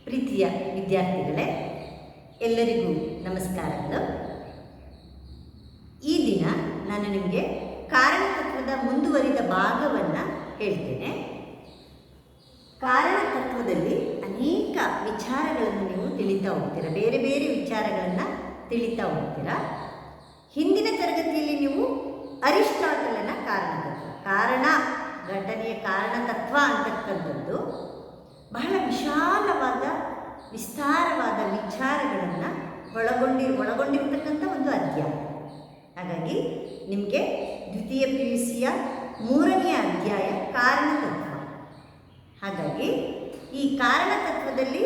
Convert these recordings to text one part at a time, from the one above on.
ಪ್ರೀತಿಯ ವಿದ್ಯಾರ್ಥಿಗಳೇ, ಎಲ್ಲರಿಗೂ ನಮಸ್ಕಾರಗಳು. ಈ ದಿನ ನಾನು ನಿಮಗೆ ಕಾರಣತತ್ವದ ಮುಂದುವರಿದ ಭಾಗವನ್ನು ಹೇಳ್ತೇನೆ. ಕಾರಣತತ್ವದಲ್ಲಿ ಅನೇಕ ವಿಚಾರಗಳನ್ನು ನೀವು ತಿಳಿತಾ ಹೋಗ್ತೀರಾ, ಬೇರೆ ಬೇರೆ ವಿಚಾರಗಳನ್ನು ತಿಳಿತಾ ಹೋಗ್ತೀರಾ. ಹಿಂದಿನ ತರಗತಿಯಲ್ಲಿ ನೀವು ಅರಿಸ್ಟಾಟಲನ ಕಾರಣ ಘಟನೆಯ ಕಾರಣತತ್ವ ಅಂತಕ್ಕಂಥದ್ದು ಬಹಳ ವಿಶಾಲವಾದ ವಿಸ್ತಾರವಾದ ವಿಚಾರಗಳನ್ನು ಒಳಗೊಂಡಿರ್ತಕ್ಕಂಥ ಒಂದು ಅಧ್ಯಾಯ. ಹಾಗಾಗಿ ನಿಮಗೆ ದ್ವಿತೀಯ PUCಯ 3ನೇ ಅಧ್ಯಾಯ ಕಾರಣತತ್ವ. ಹಾಗಾಗಿ ಈ ಕಾರಣತತ್ವದಲ್ಲಿ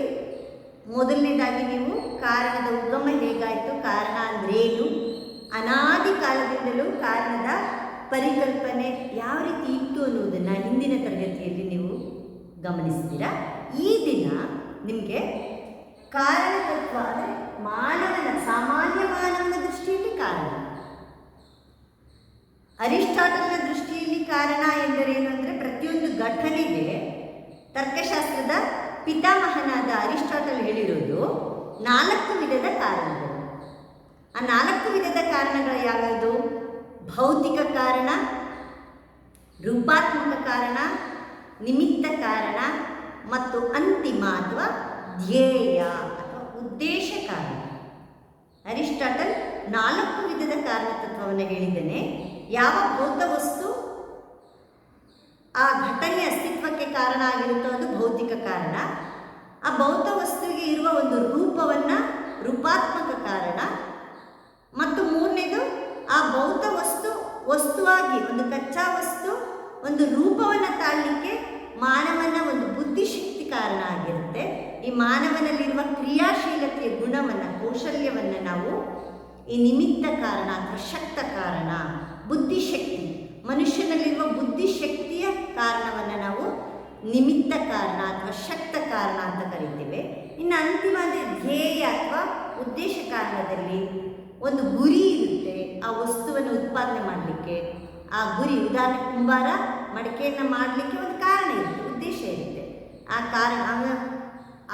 ಮೊದಲನೇದಾಗಿ ನೀವು ಕಾರಣದ ಉಗಮ ಹೇಗಾಯಿತು, ಕಾರಣ ಅಂದ್ರೇನು, ಅನಾದಿ ಕಾಲದಿಂದಲೂ ಕಾರಣದ ಪರಿಕಲ್ಪನೆ ಯಾವ ರೀತಿ ಇತ್ತು ಅನ್ನುವುದನ್ನು ಹಿಂದಿನ ತರಗತಿಯಲ್ಲಿ ನೀವು ಗಮನಿಸ್ತೀರಾ. ಈ ದಿನ ನಿಮಗೆ ಕಾರಣತತ್ವ ಅಂದರೆ ಸಾಮಾನ್ಯ ಮಾನವನ ದೃಷ್ಟಿಯಲ್ಲಿ ಕಾರಣ, ಅರಿಸ್ಟಾಟಲ್ನ ದೃಷ್ಟಿಯಲ್ಲಿ ಕಾರಣ ಎಂದರೇನು ಅಂದರೆ ಪ್ರತಿಯೊಂದು ಘಟನೆಗೆ ತರ್ಕಶಾಸ್ತ್ರದ ಪಿತಾಮಹನಾದ ಅರಿಸ್ಟಾಟಲ್ ಹೇಳಿರೋದು 4 ವಿಧದ ಕಾರಣಗಳು. ಆ 4 ವಿಧದ ಕಾರಣಗಳು ಯಾವುದು? ಭೌತಿಕ ಕಾರಣ, ರೂಪಾತ್ಮಕ ಕಾರಣ, ನಿಮಿತ್ತ ಕಾರಣ ಮತ್ತು ಅಂತಿಮ ಅಥವಾ ಧ್ಯೇಯ ಅಥವಾ ಉದ್ದೇಶ ಕಾರಣ. ಅರಿಸ್ಟಾಟಲ್ 4 ವಿಧದ ಕಾರಣತತ್ವವನ್ನು ಹೇಳಿದ್ದಾನೆ. ಯಾವ ಭೌತ ವಸ್ತು ಆ ಘಟನೆಯ ಅಸ್ತಿತ್ವಕ್ಕೆ ಕಾರಣ ಆಗಿರುತ್ತೋ ಅದು ಭೌತಿಕ ಕಾರಣ. ಆ ಭೌತ ವಸ್ತುವಿಗೆ ಇರುವ ಒಂದು ರೂಪವನ್ನು ರೂಪಾತ್ಮಕ ಕಾರಣ. ಮತ್ತು 3ನೇದು, ಆ ಭೌತ ವಸ್ತುವಾಗಿ ಒಂದು ಕಚ್ಚಾ ವಸ್ತು ಒಂದು ರೂಪವನ್ನು ತಾಳಲಿಕ್ಕೆ ಮಾನವನ ಒಂದು ಬುದ್ಧಿಶಕ್ತಿ ಕಾರಣ ಆಗಿರುತ್ತೆ. ಈ ಮಾನವನಲ್ಲಿರುವ ಕ್ರಿಯಾಶೀಲತೆಯ ಗುಣವನ್ನು, ಕೌಶಲ್ಯವನ್ನು ನಾವು ಈ ನಿಮಿತ್ತ ಕಾರಣ ಅಥವಾ ಶಕ್ತ ಕಾರಣ, ಬುದ್ಧಿಶಕ್ತಿ, ಮನುಷ್ಯನಲ್ಲಿರುವ ಬುದ್ಧಿಶಕ್ತಿಯ ಕಾರಣವನ್ನು ನಾವು ನಿಮಿತ್ತ ಕಾರಣ ಅಥವಾ ಶಕ್ತ ಕಾರಣ ಅಂತ ಕರಿತೇವೆ. ಇನ್ನು ಅಂತಿಮವಾದ ಧ್ಯೇಯ ಅಥವಾ ಉದ್ದೇಶ ಕಾರಣದಲ್ಲಿ ಒಂದು ಗುರಿ ಇರುತ್ತೆ. ಆ ವಸ್ತುವನ್ನು ಉತ್ಪಾದನೆ ಮಾಡಲಿಕ್ಕೆ ಆ ಗುರಿ, ಉದಾಹರಣೆ ಕುಂಬಾರ ಮಡಿಕೆಯನ್ನು ಮಾಡಲಿಕ್ಕೆ ಒಂದು ಕಾರಣ ಇರುತ್ತೆ, ಉದ್ದೇಶ ಇರುತ್ತೆ. ಆ ಕಾರಣ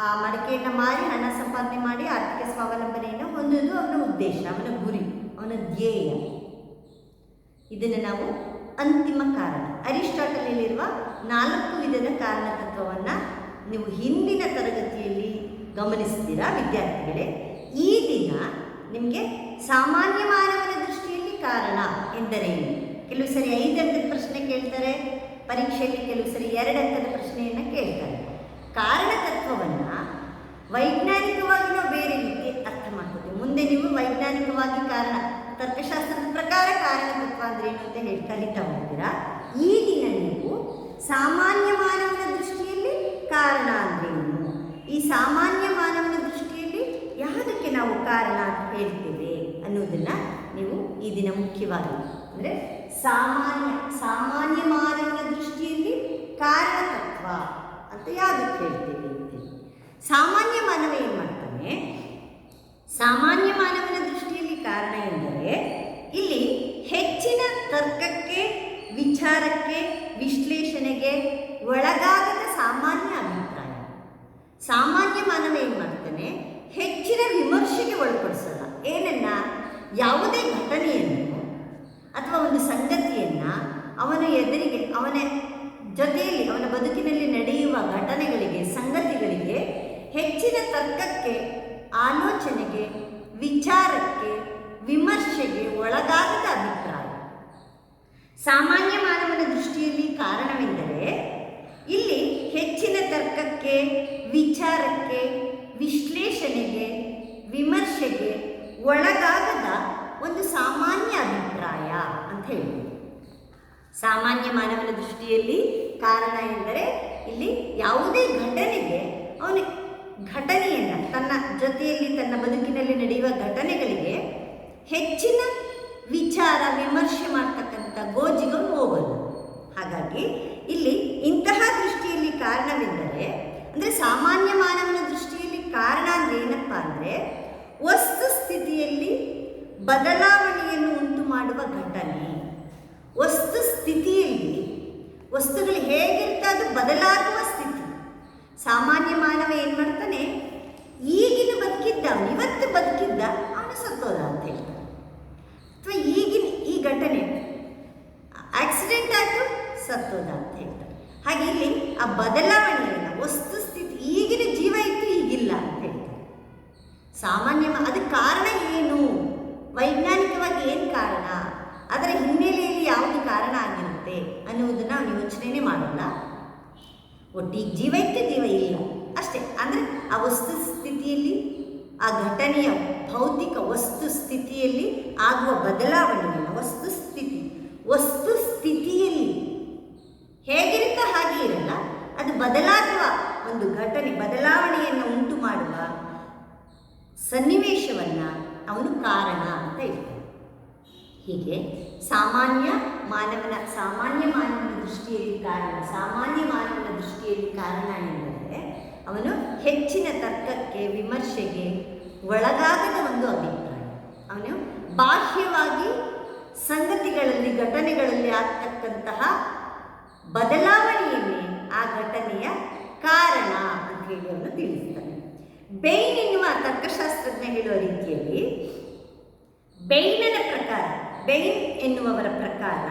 ಆ ಮಡಿಕೆಯನ್ನು ಮಾರಿ ಹಣ ಸಂಪಾದನೆ ಮಾಡಿ ಆರ್ಥಿಕ ಸ್ವಾವಲಂಬನೆಯನ್ನು ಹೊಂದೋದು ಅವನ ಉದ್ದೇಶ, ಅವನ ಗುರಿ, ಅವನ ಧ್ಯೇಯ. ಇದನ್ನು ನಾವು ಅಂತಿಮ ಕಾರಣ. ಅರಿಸ್ಟಾಟಲಲ್ಲಿರುವ 4 ವಿಧದ ಕಾರಣತತ್ವವನ್ನು ನೀವು ಹಿಂದಿನ ತರಗತಿಯಲ್ಲಿ ಗಮನಿಸ್ತೀರಾ ವಿದ್ಯಾರ್ಥಿಗಳೇ. ಈ ದಿನ ನಿಮಗೆ ಸಾಮಾನ್ಯ ಮಾನವನ ದೃಷ್ಟಿಯಲ್ಲಿ ಕಾರಣ ಎಂದರೇನು? ಕೆಲವು ಸರಿ 5 ಅಂಕದ ಪ್ರಶ್ನೆ ಕೇಳ್ತಾರೆ, ಪರೀಕ್ಷೆಯಲ್ಲಿ ಕೆಲವು ಸರಿ 2 ಅಂಕದ ಪ್ರಶ್ನೆಯನ್ನು ಕೇಳ್ತಾರೆ. ಕಾರಣತತ್ವವನ್ನು ವೈಜ್ಞಾನಿಕವಾಗಿ ನಾವು ಬೇರೆ ರೀತಿ ಅರ್ಥ ಮಾಡ್ಕೊತೀವಿ. ಮುಂದೆ ನೀವು ವೈಜ್ಞಾನಿಕವಾಗಿ ತರ್ಕಶಾಸ್ತ್ರದ ಪ್ರಕಾರ ಕಾರಣತತ್ವ ಅಂದ್ರೇನು ಅಂತ ಕಲಿತಾ ಹೋಗ್ತೀರಾ. ಈ ದಿನ ನೀವು ಸಾಮಾನ್ಯ ಮಾನವನ ದೃಷ್ಟಿಯಲ್ಲಿ ಕಾರಣ ಅಂದ್ರೇನು, ಈ ಸಾಮಾನ್ಯ ಮಾನವನ ದೃಷ್ಟಿಯಲ್ಲಿ ಯಾವುದಕ್ಕೆ ನಾವು ಕಾರಣ ಅಂತ ಹೇಳ್ತೇವೆ ಅನ್ನೋದನ್ನು ನೀವು ಈ ದಿನ ಮುಖ್ಯವಾಗಿ ಅಂದರೆ ಸಾಮಾನ್ಯ ಮಾನವನ ದೃಷ್ಟಿಯಲ್ಲಿ ಕಾರಣತತ್ವ ಅಂತ ಯಾವುದಕ್ಕೆ ಹೇಳ್ತೇವೆ ಅಂತೇಳಿ. ಸಾಮಾನ್ಯ ಮಾನವ ಏನು ಮಾಡ್ತಾನೆ? ಸಾಮಾನ್ಯ ಮಾನವನ ದೃಷ್ಟಿಯಲ್ಲಿ ಕಾರಣ ಎಂದರೆ ಇಲ್ಲಿ ಹೆಚ್ಚಿನ ತರ್ಕಕ್ಕೆ, ವಿಚಾರಕ್ಕೆ, ವಿಶ್ಲೇಷಣೆಗೆ ಒಳಗಾಗದ ಸಾಮಾನ್ಯ ಅಭಿಪ್ರಾಯ. ಸಾಮಾನ್ಯ ಮಾನವ ಏನು ಮಾಡ್ತಾನೆ? ಹೆಚ್ಚಿನ ವಿಮರ್ಶೆಗೆ ಒಳಪಡಿಸಲ್ಲ. ಏನನ್ನ? ಯಾವುದೇ ಘಟನೆಯನ್ನು ಅಥವಾ ಒಂದು ಸಂಗತಿಯನ್ನು ಅವನ ಎದುರಿಗೆ, ಅವನ ಜೊತೆಯಲ್ಲಿ, ಅವನ ಬದುಕಿನಲ್ಲಿ ನಡೆಯುವ ಘಟನೆಗಳಿಗೆ, ಸಂಗತಿಗಳಿಗೆ ಹೆಚ್ಚಿನ ತರ್ಕಕ್ಕೆ, ಆಲೋಚನೆಗೆ, ವಿಚಾರಕ್ಕೆ, ವಿಮರ್ಶೆಗೆ ಒಳಗಾಗದ ಅಭಿಪ್ರಾಯ. ಸಾಮಾನ್ಯ ಮಾನವನ ದೃಷ್ಟಿಯಲ್ಲಿ ಕಾರಣವೆಂದರೆ ಇಲ್ಲಿ ಹೆಚ್ಚಿನ ತರ್ಕಕ್ಕೆ, ವಿಚಾರಕ್ಕೆ, ವಿಶ್ಲೇಷಣೆಗೆ, ವಿಮರ್ಶೆಗೆ ಒಳಗಾಗದ ಒಂದು ಸಾಮಾನ್ಯ ಅಭಿಪ್ರಾಯ ಅಂತ ಹೇಳ್ಬೋದು. ಸಾಮಾನ್ಯ ಮಾನವನ ದೃಷ್ಟಿಯಲ್ಲಿ ಕಾರಣ ಎಂದರೆ ಇಲ್ಲಿ ಯಾವುದೇ ಘಟನೆಗೆ, ಘಟನೆಯನ್ನು ತನ್ನ ಜೊತೆಯಲ್ಲಿ, ತನ್ನ ಬದುಕಿನಲ್ಲಿ ನಡೆಯುವ ಘಟನೆಗಳಿಗೆ ಹೆಚ್ಚಿನ ವಿಚಾರ, ವಿಮರ್ಶೆ ಮಾಡ್ತಕ್ಕಂಥ ಗೋಜಿಗೆ ಹೋಗಲ್ಲ. ಹಾಗಾಗಿ ಇಲ್ಲಿ ಇಂತಹ ದೃಷ್ಟಿಯಲ್ಲಿ ಕಾರಣವೆಂದರೆ ಅಂದರೆ ಸಾಮಾನ್ಯ ಮಾನವನ ದೃಷ್ಟಿಯಲ್ಲಿ ಕಾರಣ ಅಂದರೆ ಏನಪ್ಪ ಅಂದರೆ ವಸ್ತುಸ್ಥಿತಿಯಲ್ಲಿ ಬದಲಾವಣೆಯನ್ನು ಉಂಟು ಮಾಡುವ ಘಟನೆ. ವಸ್ತುಸ್ಥಿತಿಯಲ್ಲಿ ವಸ್ತುಗಳು ಹೇಗಿರ್ತದೆ ಅದು ಬದಲಾಗುವ ಸ್ಥಿತಿ. ಸಾಮಾನ್ಯ ಮಾನವ ಏನು ಮಾಡ್ತಾನೆ, ಅವನು ಇವತ್ತು ಬದುಕಿದ್ದ, ಅವನು ಸತ್ತೋದ ಅಂತ ಹೇಳ್ತಾರೆ. ಅಥವಾ ಈಗಿನ ಈ ಘಟನೆ ಆಕ್ಸಿಡೆಂಟ್ ಆಯಿತು, ಸತ್ತೋದ ಅಂತ ಹೇಳ್ತಾರೆ. ಹಾಗೆ ಇಲ್ಲಿ ಆ ಬದಲಾವಣೆಯನ್ನು ವಸ್ತುಸ್ಥಿತಿ, ಈಗಿನ ಜೀವ ಇತ್ತು, ಈಗಿಲ್ಲ ಅಂತ ಹೇಳ್ತಾರೆ. ಸಾಮಾನ್ಯ ಅದಕ್ಕೆ ಕಾರಣ ಏನು, ವೈಜ್ಞಾನಿಕವಾಗಿ ಏನು ಕಾರಣ, ಅದರ ಹಿನ್ನೆಲೆಯಲ್ಲಿ ಯಾವುದು ಕಾರಣ ಆಗಿರುತ್ತೆ ಅನ್ನುವುದನ್ನು ಅವನು ಯೋಚನೆ ಮಾಡೋಲ್ಲ. ಒಟ್ಟಿಗೆ ಜೀವ ಇತ್ತು, ಜೀವ ಇಲ್ಲ ಅಷ್ಟೇ. ಅಂದರೆ ಆ ವಸ್ತುಸ್ಥಿತಿಯಲ್ಲಿ, ಆ ಘಟನೆಯ ಭೌತಿಕ ವಸ್ತುಸ್ಥಿತಿಯಲ್ಲಿ ಆಗುವ ಬದಲಾವಣೆಯನ್ನು ವಸ್ತುಸ್ಥಿತಿಯಲ್ಲಿ ಹೇಗಿರುತ್ತೋ ಹಾಗೆ ಇರಲ್ಲ, ಅದು ಬದಲಾಗುವ ಒಂದು ಘಟನೆ, ಬದಲಾವಣೆಯನ್ನು ಉಂಟು ಮಾಡುವ ಸನ್ನಿವೇಶವನ್ನು ಅವನು ಕಾರಣ ಅಂತ ಹೇಳ್ತಾನೆ. ಹೀಗೆ ಸಾಮಾನ್ಯ ಮಾನವನ ದೃಷ್ಟಿಯಲ್ಲಿ ಕಾರಣ ಎಂದರೆ ಅವನು ಹೆಚ್ಚಿನ ತರ್ಕಕ್ಕೆ, ವಿಮರ್ಶೆಗೆ ಒಳಗಾಗದ ಒಂದು ಅಭಿಪ್ರಾಯ. ಅವನು ಬಾಹ್ಯವಾಗಿ ಸಂಗತಿಗಳಲ್ಲಿ, ಘಟನೆಗಳಲ್ಲಿ ಆಗ್ತಕ್ಕಂತಹ ಬದಲಾವಣೆಯನ್ನೇ ಆ ಘಟನೆಯ ಕಾರಣ ಅಂತ ಹೇಳಿ ಅವನು ತಿಳಿಸ್ತಾನೆ. ಬೈನ್ ಎನ್ನುವ ತರ್ಕಶಾಸ್ತ್ರಜ್ಞ ಹೇಳುವ ರೀತಿಯಲ್ಲಿ, ಬೈನ್ ಎನ್ನುವವರ ಪ್ರಕಾರ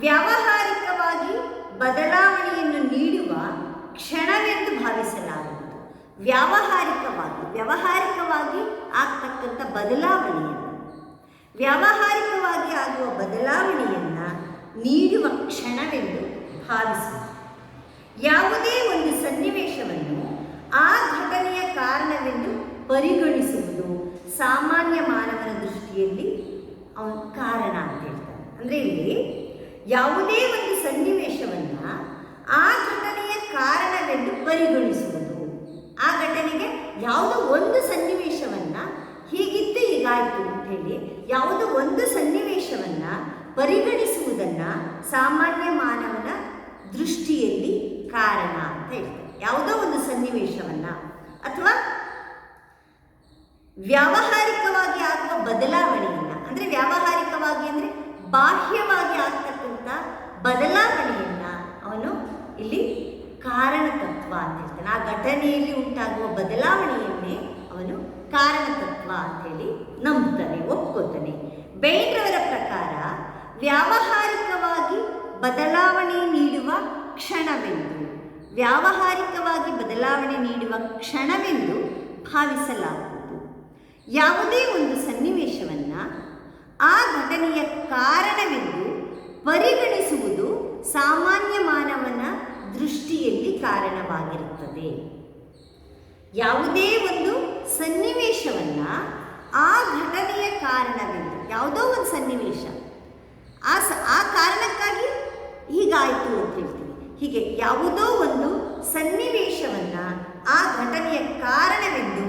ವ್ಯಾವಹಾರಿಕವಾಗಿ ಬದಲಾವಣೆಯನ್ನು ನೀಡುವ ಕ್ಷಣವೆಂದು ಭಾವಿಸಲಾಗುವುದು. ವ್ಯಾವಹಾರಿಕವಾಗಿ ಆಗ್ತಕ್ಕಂಥ ವ್ಯಾವಹಾರಿಕವಾಗಿ ಆಗುವ ಬದಲಾವಣೆಯನ್ನು ನೀಡುವ ಕ್ಷಣವೆಂದು ಭಾವಿಸುವುದು. ಯಾವುದೇ ಒಂದು ಸನ್ನಿವೇಶವನ್ನು ಆ ಘಟನೆಯ ಕಾರಣವೆಂದು ಪರಿಗಣಿಸುವುದು ಸಾಮಾನ್ಯ ಮಾನವನ ದೃಷ್ಟಿಯಲ್ಲಿ ಅವನು ಕಾರಣ ಅಂತ ಹೇಳ್ತಾನೆ. ಅಂದರೆ ಇಲ್ಲಿ ಯಾವುದೇ ಒಂದು ಸನ್ನಿವೇಶವನ್ನು ಆ ಘಟನೆಯ ಕಾರಣವೆಂದು ಪರಿಗಣಿಸುವುದು, ಆ ಘಟನೆಗೆ ಯಾವುದೋ ಒಂದು ಸನ್ನಿವೇಶವನ್ನು ಹೀಗಿತ್ತು ಹೀಗಾಯಿತು ಅಂತ ಹೇಳಿ ಯಾವುದೋ ಒಂದು ಸನ್ನಿವೇಶವನ್ನು ಪರಿಗಣಿಸುವುದನ್ನು ಸಾಮಾನ್ಯ ಮಾನವನ ದೃಷ್ಟಿಯಲ್ಲಿ ಕಾರಣ ಅಂತ ಹೇಳ್ತಾರೆ. ಯಾವುದೋ ಒಂದು ಸನ್ನಿವೇಶವನ್ನು ಅಥವಾ ವ್ಯಾವಹಾರಿಕವಾಗಿ ಆಗುವ ಬದಲಾವಣೆಯನ್ನು, ಅಂದರೆ ವ್ಯಾವಹಾರಿಕವಾಗಿ ಅಂದರೆ ಬಾಹ್ಯವಾಗಿ ಆಗ್ತಕ್ಕಂಥ ಬದಲಾವಣೆಯನ್ನು ಅವನು ಇಲ್ಲಿ ಕಾರಣತತ್ವ ಅಂತ ಹೇಳ್ತಾನೆ. ಆ ಘಟನೆಯಲ್ಲಿ ಉಂಟಾಗುವ ಬದಲಾವಣೆಯನ್ನೇ ಅವನು ಕಾರಣತತ್ವ ಅಂತೇಳಿ ನಂಬುತ್ತಾನೆ, ಒಪ್ಕೋತಾನೆ. ಬೈನ್ರವರ ಪ್ರಕಾರ ವ್ಯಾವಹಾರಿಕವಾಗಿ ಬದಲಾವಣೆ ನೀಡುವ ಕ್ಷಣವೆಂದು ಭಾವಿಸಲಾಗುವುದು. ಯಾವುದೇ ಒಂದು ಸನ್ನಿವೇಶವನ್ನು ಆ ಘಟನೆಯ ಕಾರಣವೆಂದು ಪರಿಗಣಿಸುವುದು ಸಾಮಾನ್ಯ ಮಾನವನ ದೃಷ್ಟಿಯಲ್ಲಿ ಕಾರಣವಾಗಿರುತ್ತದೆ. ಯಾವುದೇ ಒಂದು ಸನ್ನಿವೇಶವನ್ನು ಆ ಘಟನೆಯ ಕಾರಣವೆಂದು, ಯಾವುದೋ ಒಂದು ಸನ್ನಿವೇಶ ಆ ಕಾರಣಕ್ಕಾಗಿ ಹೀಗಾಯಿತು ಅಂತ ಹೇಳ್ತೀವಿ. ಹೀಗೆ ಯಾವುದೋ ಒಂದು ಸನ್ನಿವೇಶವನ್ನು ಆ ಘಟನೆಯ ಕಾರಣವೆಂದು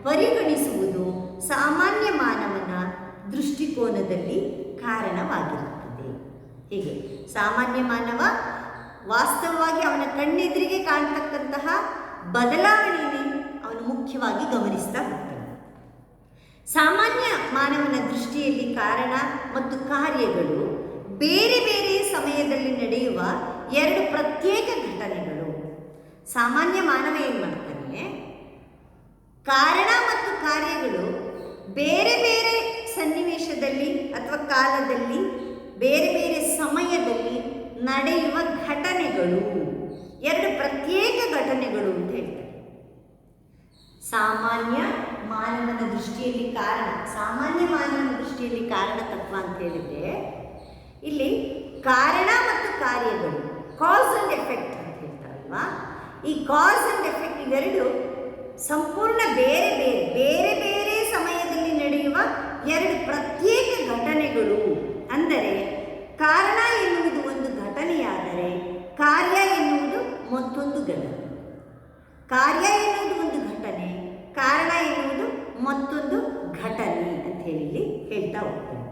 ಪರಿಗಣಿಸುವುದು ಸಾಮಾನ್ಯ ಮಾನವನ ದೃಷ್ಟಿಕೋನದಲ್ಲಿ ಕಾರಣವಾಗಿರುತ್ತದೆ. ಹೀಗೆ ಸಾಮಾನ್ಯ ಮಾನವ ವಾಸ್ತವವಾಗಿ ಅವನ ಕಣ್ಣೆದುರಿಗೆ ಕಾಣತಕ್ಕಂತಹ ಬದಲಾವಣೆಯನ್ನೇ ಅವನು ಮುಖ್ಯವಾಗಿ ಗಮನಿಸ್ತಾ ಹೋಗ್ತಾನೆ. ಸಾಮಾನ್ಯ ಮಾನವನ ದೃಷ್ಟಿಯಲ್ಲಿ ಕಾರಣ ಮತ್ತು ಕಾರ್ಯಗಳು ಬೇರೆ ಬೇರೆ ಸಮಯದಲ್ಲಿ ನಡೆಯುವ ಎರಡು ಪ್ರತ್ಯೇಕ ಘಟನೆಗಳು. ಸಾಮಾನ್ಯ ಮಾನವ ಏನು ಮಾಡ್ತಾನೆ, ಕಾರಣ ಮತ್ತು ಕಾರ್ಯಗಳು ಬೇರೆ ಬೇರೆ ಸನ್ನಿವೇಶದಲ್ಲಿ ಅಥವಾ ಕಾಲದಲ್ಲಿ, ಬೇರೆ ಬೇರೆ ಸಮಯದಲ್ಲಿ ನಡೆಯುವ ಘಟನೆಗಳು, ಎರಡು ಪ್ರತ್ಯೇಕ ಘಟನೆಗಳು ಅಂತ ಹೇಳ್ತಾರೆ. ಸಾಮಾನ್ಯ ಮಾನವನ ದೃಷ್ಟಿಯಲ್ಲಿ ಕಾರಣತತ್ವ ಅಂತ ಹೇಳಿದರೆ ಇಲ್ಲಿ ಕಾರಣ ಮತ್ತು ಕಾರ್ಯಗಳು, ಕಾಸ್ ಆ್ಯಂಡ್ ಎಫೆಕ್ಟ್ ಅಂತ ಹೇಳ್ತಾರಲ್ವಾ. ಈ ಕಾಸ್ ಆ್ಯಂಡ್ ಎಫೆಕ್ಟ್ ಇವೆರಡು ಸಂಪೂರ್ಣ ಬೇರೆ ಬೇರೆ ಸಮಯದಲ್ಲಿ ನಡೆಯುವ ಎರಡು ಪ್ರತ್ಯೇಕ ಘಟನೆಗಳು. ಅಂದರೆ ಕಾರಣ ಎನ್ನುವುದು ಒಂದು ಘಟನೆಯಾದರೆ ಕಾರ್ಯ ಎನ್ನುವುದು ಮತ್ತೊಂದು ಘಟನೆ. ಕಾರ್ಯ ಎನ್ನುವುದು ಒಂದು ಘಟನೆ, ಕಾರಣ ಎನ್ನುವುದು ಮತ್ತೊಂದು ಘಟನೆ ಅಂತ ಹೇಳಿ ಹೇಳ್ತಾ ಹೋಗ್ತಾನೆ.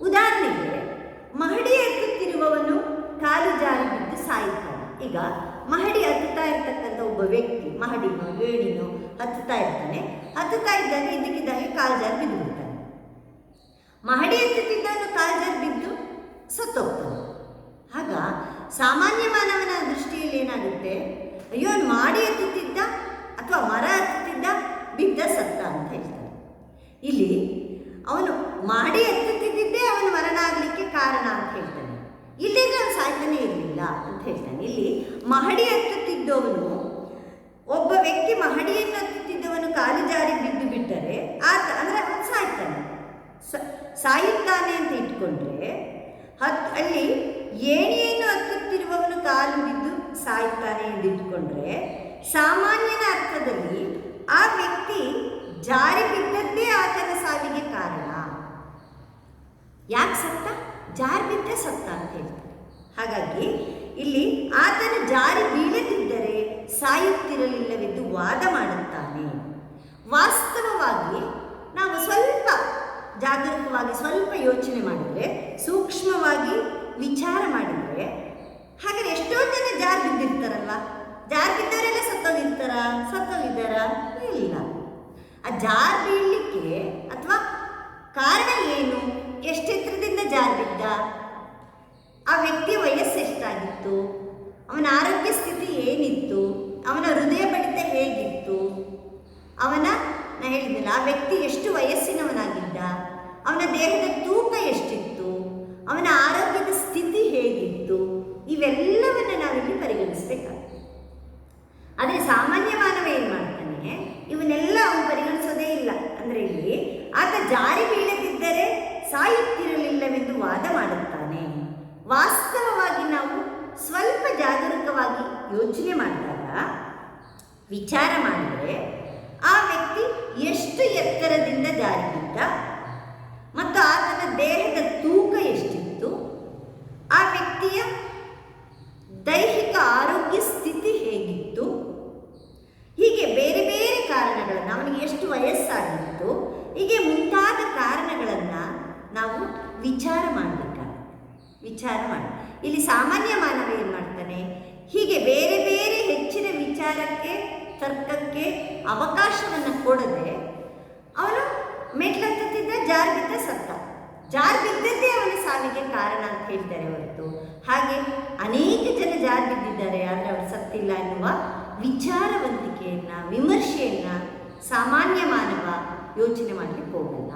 ಉದಾಹರಣೆಗೆ, ಮಹಡಿ ಹತ್ತುತ್ತಿರುವವನು ಕಾಲು ಜಾರಿ ಬಿದ್ದು ಸಾಯುತ್ತಾನೆ. ಈಗ ಮಹಡಿ ಹತ್ತುತ್ತಾ ಇರ್ತಕ್ಕಂಥ ಒಬ್ಬ ವ್ಯಕ್ತಿ ಮಹಡಿನೋ ಏಣಿನೋ ಹತ್ತುತ್ತಾ ಇದ್ದಾಗ ಇದಕ್ಕಿದ್ದಾಗೆ ಕಾಲು ಜಾರಿ ಬಿದ್ದು ಬಿಡ್ತಾನೆ. ಮಹಡಿ ಹತ್ತುತ್ತಿದ್ದವನು ಕಾಲು ಜಾರಿ ಬಿದ್ದು ಸತ್ತೋಗ್ತಾನೆ. ಆಗ ಸಾಮಾನ್ಯ ಮಾನವನ ದೃಷ್ಟಿಯಲ್ಲಿ ಏನಾಗುತ್ತೆ, ಅಯ್ಯೋ ಅವನು ಮಾಡಿ ಹತ್ತುತ್ತಿದ್ದ ಅಥವಾ ಮರ ಹತ್ತುತ್ತಿದ್ದ, ಬಿದ್ದ, ಸತ್ತ ಅಂತ ಹೇಳ್ತಾನೆ. ಇಲ್ಲಿ ಅವನು ಮಾಡಿ ಎತ್ತುತ್ತಿದ್ದೇ ಅವನು ಮರಣ ಆಗಲಿಕ್ಕೆ ಕಾರಣ ಅಂತ ಹೇಳ್ತಾನೆ. ಇಲ್ಲಿದ್ರೆ ಅವನು ಸಾಯ್ತಾನೆ ಇರಲಿಲ್ಲ ಅಂತ ಹೇಳ್ತಾನೆ. ಇಲ್ಲಿ ಮಹಡಿ ಹತ್ತುತ್ತಿದ್ದವನು, ಒಬ್ಬ ವ್ಯಕ್ತಿ ಮಹಡಿಯನ್ನು ಹತ್ತುತ್ತಿದ್ದವನು ಕಾಲು ಜಾರಿ ಬಿದ್ದು ಬಿಟ್ಟರೆ ಆತ ಅಂದರೆ ಅವನು ಸಾಯ್ತಾನೆ, ಸಾಯುತ್ತಾನೆ ಅಂತ ಇಟ್ಕೊಂಡ್ರೆ, ಅಲ್ಲಿ ಏಣಿಯನ್ನು ಹತ್ತುತ್ತಿರುವವನು ಕಾಲು ಬಿದ್ದು ಸಾಯುತ್ತಾನೆ ಎಂದು ಇಟ್ಕೊಂಡ್ರೆ, ಸಾಮಾನ್ಯನ ಅರ್ಥದಲ್ಲಿ ಆ ವ್ಯಕ್ತಿ ಜಾರಿ ಬಿದ್ದದ್ದೇ ಆತನ ಸಾವಿಗೆ ಕಾರಣ. ಯಾಕೆ ಸತ್ತ? ಜಾರಿ ಬಿದ್ದೇ ಸತ್ತ ಅಂತ ಹೇಳ್ತಾರೆ. ಹಾಗಾಗಿ ಇಲ್ಲಿ ಆತನು ಜಾರಿ ಬೀಳದಿದ್ದರೆ ಸಾಯುತ್ತಿರಲಿಲ್ಲವೆಂದು ವಾದ ಮಾಡುತ್ತಾನೆ. ವಾಸ್ತವವಾಗಿ ನಾವು ಸ್ವಲ್ಪ ಜಾಗರೂಕವಾಗಿ ಸ್ವಲ್ಪ ಯೋಚನೆ ಮಾಡಿದರೆ, ಸೂಕ್ಷ್ಮವಾಗಿ ವಿಚಾರ ಮಾಡಿದರೆ, ಹಾಗಾದ್ರೆ ಎಷ್ಟೋ ಜನ ಜಾರಿ ಬಿದ್ದಿರ್ತಾರಲ್ವ? ಜಾರಿ ಬಿದ್ದವರೆಲ್ಲ ಸತ್ತೋಗಿದ್ದಾರಾ? ಇಲ್ಲ. ಆ ಜಾರಿ ಬೀಳಲಿಕ್ಕೆ ಅಥವಾ ಕಾರಣ ಏನು? ಎಷ್ಟೆತ್ತರದಿಂದ ಜಾರಿ ಬಿದ್ದ? ಆ ವ್ಯಕ್ತಿಯ ವಯಸ್ಸು ಎಷ್ಟಾಗಿತ್ತು? ಅವನ ಆರೋಗ್ಯ ಸ್ಥಿತಿ ಏನಿತ್ತು? ಅವನ ಹೃದಯ ಬಡಿತ ಹೇಗಿತ್ತು? ನಾ ಹೇಳಿದ್ನಲ್ಲ, ಆ ವ್ಯಕ್ತಿ ಎಷ್ಟು ವಯಸ್ಸಿನವನಾಗಿದ್ದ? ಅವನ ದೇಹದ ತೂಕ ಎಷ್ಟಿತ್ತು? ಅವನ ಆರೋಗ್ಯದ ಸ್ಥಿತಿ ಹೇಗಿತ್ತು? ಇವೆಲ್ಲವನ್ನು ನಾವಿಲ್ಲಿ ಪರಿಗಣಿಸಬೇಕಾಗ್ತದೆ. ಆದರೆ ಸಾಮಾನ್ಯ ಮಾನವ ಏನು ಮಾಡ್ತಾನೆ? ಇವನ್ನೆಲ್ಲ ಅವನು ಪರಿಗಣಿಸೋದೇ ಇಲ್ಲ. ಅಂದರೆ ಇಲ್ಲಿ ಆತ ಜಾರಿ ಬೀಳದಿದ್ದರೆ ಸಾಯುತ್ತಿರಲಿಲ್ಲವೆಂದು ವಾದ ಮಾಡುತ್ತಾನೆ. ವಾಸ್ತವವಾಗಿ ನಾವು ಸ್ವಲ್ಪ ಜಾಗರೂಕವಾಗಿ ಯೋಚನೆ ಮಾಡಿದಾಗ, ವಿಚಾರ ಮಾಡಿದರೆ, ಆ ವ್ಯಕ್ತಿ ಎಷ್ಟು ಎತ್ತರದಿಂದ ಜಾರಿ ಬಿದ್ದ ಮತ್ತು ಆತನ ದೇಹದ ತೂಕ ಎಷ್ಟಿತ್ತು, ಆ ವ್ಯಕ್ತಿಯ ದೈಹಿಕ ಆರೋಗ್ಯ ಸ್ಥಿತಿ ಹೇಗಿತ್ತು, ಹೀಗೆ ಬೇರೆ ಬೇರೆ ಕಾರಣಗಳನ್ನು, ಅವನಿಗೆ ಎಷ್ಟು ವಯಸ್ಸಾಗಿತ್ತು, ಹೀಗೆ ಮುಂತಾದ ಕಾರಣಗಳನ್ನು ನಾವು ವಿಚಾರ ಮಾಡಬೇಕಾಗುತ್ತೆ. ವಿಚಾರ ಮಾಡಿ ಇಲ್ಲಿ ಸಾಮಾನ್ಯ ಮಾನವ ಏನು ಮಾಡ್ತಾನೆ? ಹೀಗೆ ಬೇರೆ ಬೇರೆ ಹೆಚ್ಚಿನ ವಿಚಾರಕ್ಕೆ, ತರ್ಕಕ್ಕೆ ಅವಕಾಶವನ್ನು ಕೊಡದೆ ಅವನು ಮೆಟ್ಲತ್ತಿದ್ದ, ಜಾರಿ ಬಿದ್ದ, ಸತ್ತ. ಜಾರಿ ಬಿದ್ದದ್ದೇ ಅವನ ಸಾವಿಗೆ ಕಾರಣ ಅಂತ ಹೇಳ್ತಾರೆ ಹೊರತು ಹಾಗೆ ಅನೇಕ ಜನ ಜಾರಿ ಬಿದ್ದಿದ್ದಾರೆ ಆದರೆ ಅವರು ಸತ್ತಿಲ್ಲ ಎನ್ನುವ ವಿಚಾರವಂತಿಕೆಯನ್ನು, ವಿಮರ್ಶೆಯನ್ನು ಸಾಮಾನ್ಯ ಮಾನವ ಯೋಚನೆ ಮಾಡಲಿಕ್ಕೆ ಹೋಗಲ್ಲ.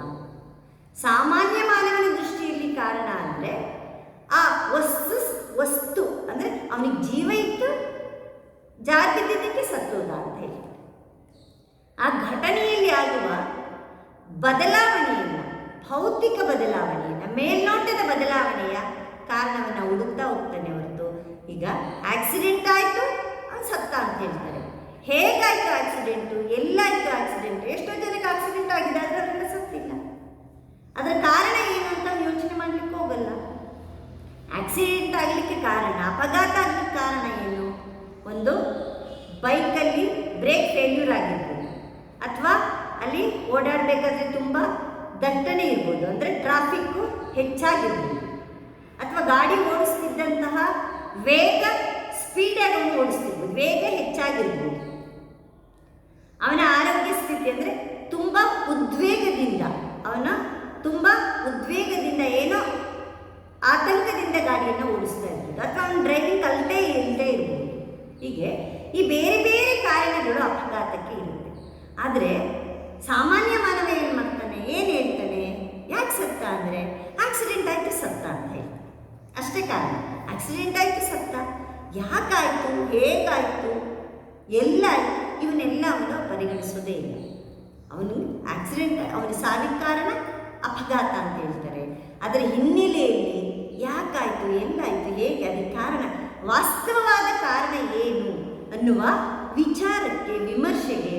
ಸಾಮಾನ್ಯ ಮಾನವನ ದೃಷ್ಟಿಯಲ್ಲಿ ಕಾರಣ ಅಂದರೆ ಆ ವಸ್ತು ಅಂದರೆ ಅವನಿಗೆ ಜೀವ ಇತ್ತು, ಜಾರಿ ಬಿದ್ದಿದ್ದಕ್ಕೆ ಸತ್ತೋದ ಅಂತ ಹೇಳ್ತಾರೆ. ಆ ಘಟನೆಯಲ್ಲಿ ಆಗುವ ಬದಲಾವಣೆಯನ್ನು, ಭೌತಿಕ ಬದಲಾವಣೆಯನ್ನು, ಮೇಲ್ನೋಟದ ಬದಲಾವಣೆಯ ಕಾರಣವನ್ನು ಹುಡುಕ್ತಾ ಹೋಗ್ತಾನೆ ಹೊರತು, ಈಗ ಆಕ್ಸಿಡೆಂಟ್ ಆಯಿತು ಅವನು ಸತ್ತ ಅಂತ ಹೇಳ್ತಾರೆ. ಹೇಗಾಯಿತು ಆಕ್ಸಿಡೆಂಟು? ಎಲ್ಲಾಯಿತು ಆಕ್ಸಿಡೆಂಟು? ಎಷ್ಟೋ ಜನಕ್ಕೆ ಆಕ್ಸಿಡೆಂಟ್ ಆಗಿದೆ ಆದರೆ ಅವರೆಲ್ಲ ಸತ್ತಿಲ್ಲ. ಅದರ ಕಾರಣ ಏನು ಅಂತ ಯೋಚನೆ ಮಾಡಲಿಕ್ಕೆ ಹೋಗಲ್ಲ. ಆಕ್ಸಿಡೆಂಟ್ ಆಗಲಿಕ್ಕೆ ಕಾರಣ, ಅಪಘಾತ ಆಗಲಿಕ್ಕೆ ಕಾರಣ ಏನು? ಒಂದು ಬೈಕಲ್ಲಿ ಬ್ರೇಕ್ ಫೇಲ್ಯೂರ್ ಆಗಿರ್ಬೋದು, ಅಥವಾ ಅಲ್ಲಿ ಓಡಾಡಬೇಕಾದ್ರೆ ತುಂಬ ದಟ್ಟಣೆ ಇರ್ಬೋದು, ಅಂದರೆ ಟ್ರಾಫಿಕ್ಕು ಹೆಚ್ಚಾಗಿರ್ಬೋದು, ಅಥವಾ ಗಾಡಿ ಓಡಿಸ್ತಿದ್ದಂತಹ ವೇಗ, ಸ್ಪೀಡಾಗಿ ಅವನು ಓಡಿಸ್ತಿರ್ಬೋದು, ವೇಗ ಹೆಚ್ಚಾಗಿರ್ಬೋದು. ಅವನ ಆರೋಗ್ಯ ಸ್ಥಿತಿ ಅಂದರೆ ತುಂಬ ಉದ್ವೇಗದಿಂದ ಏನೋ ಆತಂಕದಿಂದ ಗಾಡಿಯನ್ನು ಓಡಿಸ್ತಾ ಇರ್ಬೋದು, ಅಥವಾ ಅವನು ಡ್ರೈವಿಂಗ್ ಕಲಿತೇ ಇಲ್ಲದೆ ಇರ್ಬೋದು. ಹೀಗೆ ಈ ಬೇರೆ ಬೇರೆ ಕಾರಣಗಳು ಅಪಘಾತಕ್ಕೆ ಇರುತ್ತೆ. ಆದರೆ ಸಾಮಾನ್ಯ ಮಾನವ ಏನು ಮಾಡ್ತಾನೆ? ಏನು ಹೇಳ್ತಾನೆ? ಯಾಕೆ ಸತ್ತ ಅಂದರೆ ಆಕ್ಸಿಡೆಂಟ್ ಆಯಿತು ಸತ್ತ ಅಂತ ಹೇಳ್ತಾನೆ. ಅಷ್ಟೇ ಕಾರಣ. ಆಕ್ಸಿಡೆಂಟ್ ಆಯಿತು ಸತ್ತ. ಯಾಕಾಯಿತು, ಹೇಗಾಯಿತು, ಎಲ್ಲಾಯಿತು, ಇವನ್ನೆಲ್ಲ ಅವನು ಪರಿಗಣಿಸೋದೇ ಇಲ್ಲ. ಅವನು ಆಕ್ಸಿಡೆಂಟ್, ಅವನ ಸಾವಿನ ಕಾರಣ ಅಪಘಾತ ಅಂತ ಹೇಳ್ತಾರೆ. ಅದರ ಹಿನ್ನೆಲೆಯಲ್ಲಿ ಯಾಕಾಯಿತು, ಎಲ್ಲಾಯಿತು, ಹೇಗೆ, ಅದಕ್ಕೆ ಕಾರಣ, ವಾಸ್ತವವಾದ ಕಾರಣ ಏನು ಅನ್ನುವ ವಿಚಾರಕ್ಕೆ, ವಿಮರ್ಶೆಗೆ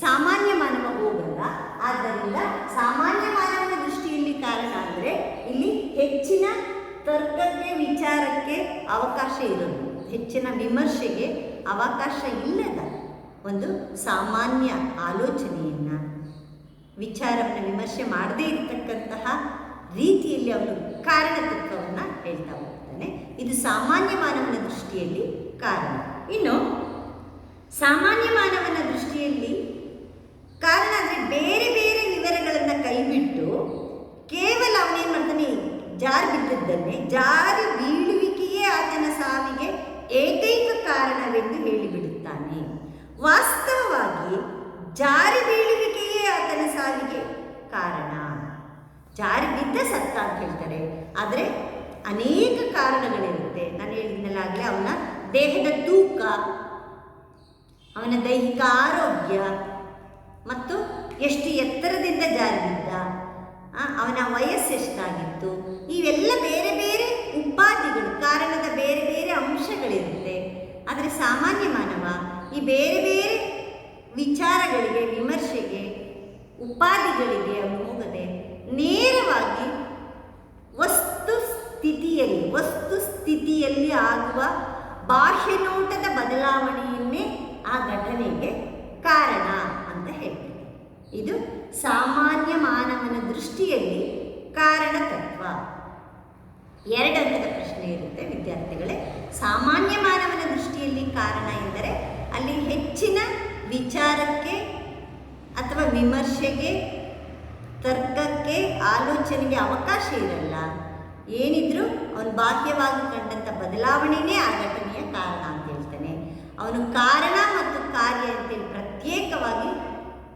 ಸಾಮಾನ್ಯ ಮಾನವ ಹೋಗಲ್ಲ. ಆದ್ದರಿಂದ ಸಾಮಾನ್ಯ ಮಾನವನ ದೃಷ್ಟಿಯಲ್ಲಿ ಕಾರಣ ಅಂದರೆ ಇಲ್ಲಿ ಹೆಚ್ಚಿನ ತರ್ಕಕ್ಕೆ, ವಿಚಾರಕ್ಕೆ ಅವಕಾಶ ಇರೋದು, ಹೆಚ್ಚಿನ ವಿಮರ್ಶೆಗೆ ಅವಕಾಶ ಇಲ್ಲದ ಒಂದು ಸಾಮಾನ್ಯ ಆಲೋಚನೆಯನ್ನು, ವಿಚಾರವನ್ನು ವಿಮರ್ಶೆ ಮಾಡದೇ ಇರತಕ್ಕಂತಹ ರೀತಿಯಲ್ಲಿ ಅವನು ಕಾರಣತತ್ವವನ್ನು ಹೇಳ್ತಾ ಹೋಗ್ತಾನೆ. ಇದು ಸಾಮಾನ್ಯ ಮಾನವನ ದೃಷ್ಟಿಯಲ್ಲಿ ಕಾರಣ. ಇನ್ನು ಸಾಮಾನ್ಯ ಮಾನವನ ದೃಷ್ಟಿಯಲ್ಲಿ ಕಾರಣ ಅಂದರೆ ಬೇರೆ ಬೇರೆ ವಿವರಗಳನ್ನು ಕೈಬಿಟ್ಟು ಕೇವಲ ಅವನೇನು ಮಾಡ್ತಾನೆ? ಜಾರಿ ಬಿದ್ದದ್ದನ್ನೇ, ಜಾರಿ ಬೀಳುವಿಕೆಯೇ ಆತನ ಸಾವಿಗೆ ಏಕೈಕ ಕಾರಣವೆಂದು ಹೇಳಿಬಿಡುತ್ತಾನೆ. ವಾಸ್ತವವಾಗಿ ಜಾರಿ ಬೀಳುವಿಕೆಯೇ ಆತನ ಸಾವಿಗೆ ಕಾರಣ ಜಾರಿ ಬಿದ್ದ ಸತ್ತ ಅಂತ ಹೇಳ್ತಾರೆ. ಆದರೆ ಅನೇಕ ಕಾರಣಗಳಿರುತ್ತೆ. ನಾನು ಹೇಳಿದ್ನಲ್ಲಾಗಲೇ ಅವನ ದೇಹದ ತೂಕ, ಅವನ ದೈಹಿಕ ಆರೋಗ್ಯ ಮತ್ತು ಎಷ್ಟು ಎತ್ತರದಿಂದ ಜಾರಿ ಬಿದ್ದ, ಅವನ ವಯಸ್ಸು ಎಷ್ಟಾಗಿತ್ತು, ಇವೆಲ್ಲ ಬೇರೆ ಬೇರೆ ಉಪಾಧಿಗಳು, ಕಾರಣದ ಬೇರೆ ಬೇರೆ ಅಂಶಗಳಿರುತ್ತೆ. ಆದರೆ ಸಾಮಾನ್ಯ ಮಾನವ ಈ ಬೇರೆ ಬೇರೆ ವಿಚಾರಗಳಿಗೆ, ವಿಮರ್ಶೆಗೆ, ಉಪಾಧಿಗಳಿಗೆ ಹೋಗದೆ ನೇರವಾಗಿ ವಸ್ತುಸ್ಥಿತಿಯಲ್ಲಿ ಆಗುವ ಬಾಹ್ಯ ನೋಟದ ಬದಲಾವಣೆಯನ್ನೇ ಆ ಘಟನೆಗೆ ಕಾರಣ ಅಂತ ಹೇಳ್ತೀವಿ. ಇದು ಸಾಮಾನ್ಯ ಮಾನವನ ದೃಷ್ಟಿಯಲ್ಲಿ ಕಾರಣ ತತ್ವ. 2 ಅಂಕದ ಪ್ರಶ್ನೆ ಇರುತ್ತೆ ವಿದ್ಯಾರ್ಥಿಗಳೇ. ಸಾಮಾನ್ಯ ಮಾನವನ ದೃಷ್ಟಿಯಲ್ಲಿ ಕಾರಣ ಎಂದರೆ ಅಲ್ಲಿ ಹೆಚ್ಚಿನ ವಿಚಾರಕ್ಕೆ ಅಥವಾ ವಿಮರ್ಶೆಗೆ, ತರ್ಕಕ್ಕೆ, ಆಲೋಚನೆಗೆ ಅವಕಾಶ ಇರಲ್ಲ. ಏನಿದ್ರೂ ಅವನು ಬಾಹ್ಯವಾಗಿ ಕಂಡಂಥ ಬದಲಾವಣೆಯೇ ಆ ಘಟನೆಯ ಕಾರಣ ಅಂತ ಹೇಳ್ತಾನೆ. ಅವನು ಕಾರಣ ಮತ್ತು ಕಾರ್ಯ ಅಂತೇಳಿ ಪ್ರತ್ಯೇಕವಾಗಿ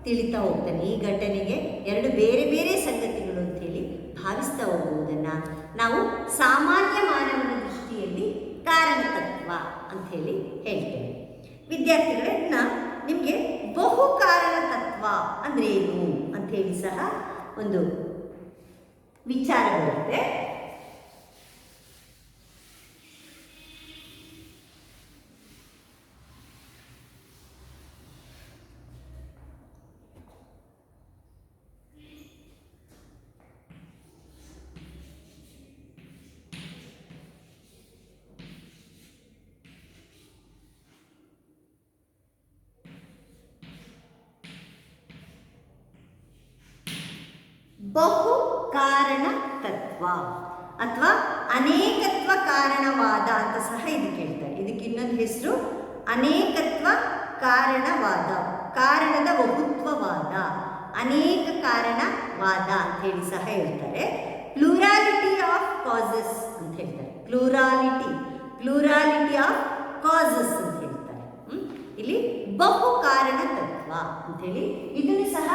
ತಿಳಿತಾ ಹೋಗ್ತಾನೆ. ಈ ಘಟನೆಗೆ 2 ಬೇರೆ ಬೇರೆ ಸಂಗತಿಗಳು ಅಂತೇಳಿ ಭಾವಿಸ್ತಾ ಹೋಗುವುದನ್ನು ನಾವು ಸಾಮಾನ್ಯ ಮಾನವನ ದೃಷ್ಟಿಯಲ್ಲಿ ಕಾರಣ ತತ್ವ ಅಂಥೇಳಿ ಹೇಳ್ತೇವೆ. ವಿದ್ಯಾರ್ಥಿಗಳೇ, ನಿಮಗೆ ಬಹು ಕಾರಣ ತತ್ವ ಅಂದರೆ ಏನು ಅಂಥೇಳಿ ಸಹ ಒಂದು ವಿಚಾರ ಬರುತ್ತೆ. ಬಹು ಕಾರಣ ತತ್ವ ಅಥವಾ ಅನೇಕತ್ವ ಕಾರಣವಾದ ಅಂತ ಸಹ ಇದಕ್ಕೆ ಹೇಳ್ತಾರೆ. ಇದಕ್ಕೆ ಇನ್ನೊಂದು ಹೆಸರು ಅನೇಕತ್ವ ಕಾರಣವಾದ, ಕಾರಣದ ಬಹುತ್ವವಾದ, ಅನೇಕ ಕಾರಣವಾದ ಅಂತ ಹೇಳಿ ಸಹ ಹೇಳ್ತಾರೆ. ಪ್ಲೂರಾಲಿಟಿ ಆಫ್ ಕಾಸಸ್ ಅಂತ ಹೇಳ್ತಾರೆ. ಪ್ಲೂರಾಲಿಟಿ ಆಫ್ ಕಾಸಸ್ ಅಂತ ಹೇಳ್ತಾರೆ. ಇಲ್ಲಿ ಬಹು ಕಾರಣ ತತ್ವ ಅಂಥೇಳಿ ಇದನ್ನು ಸಹ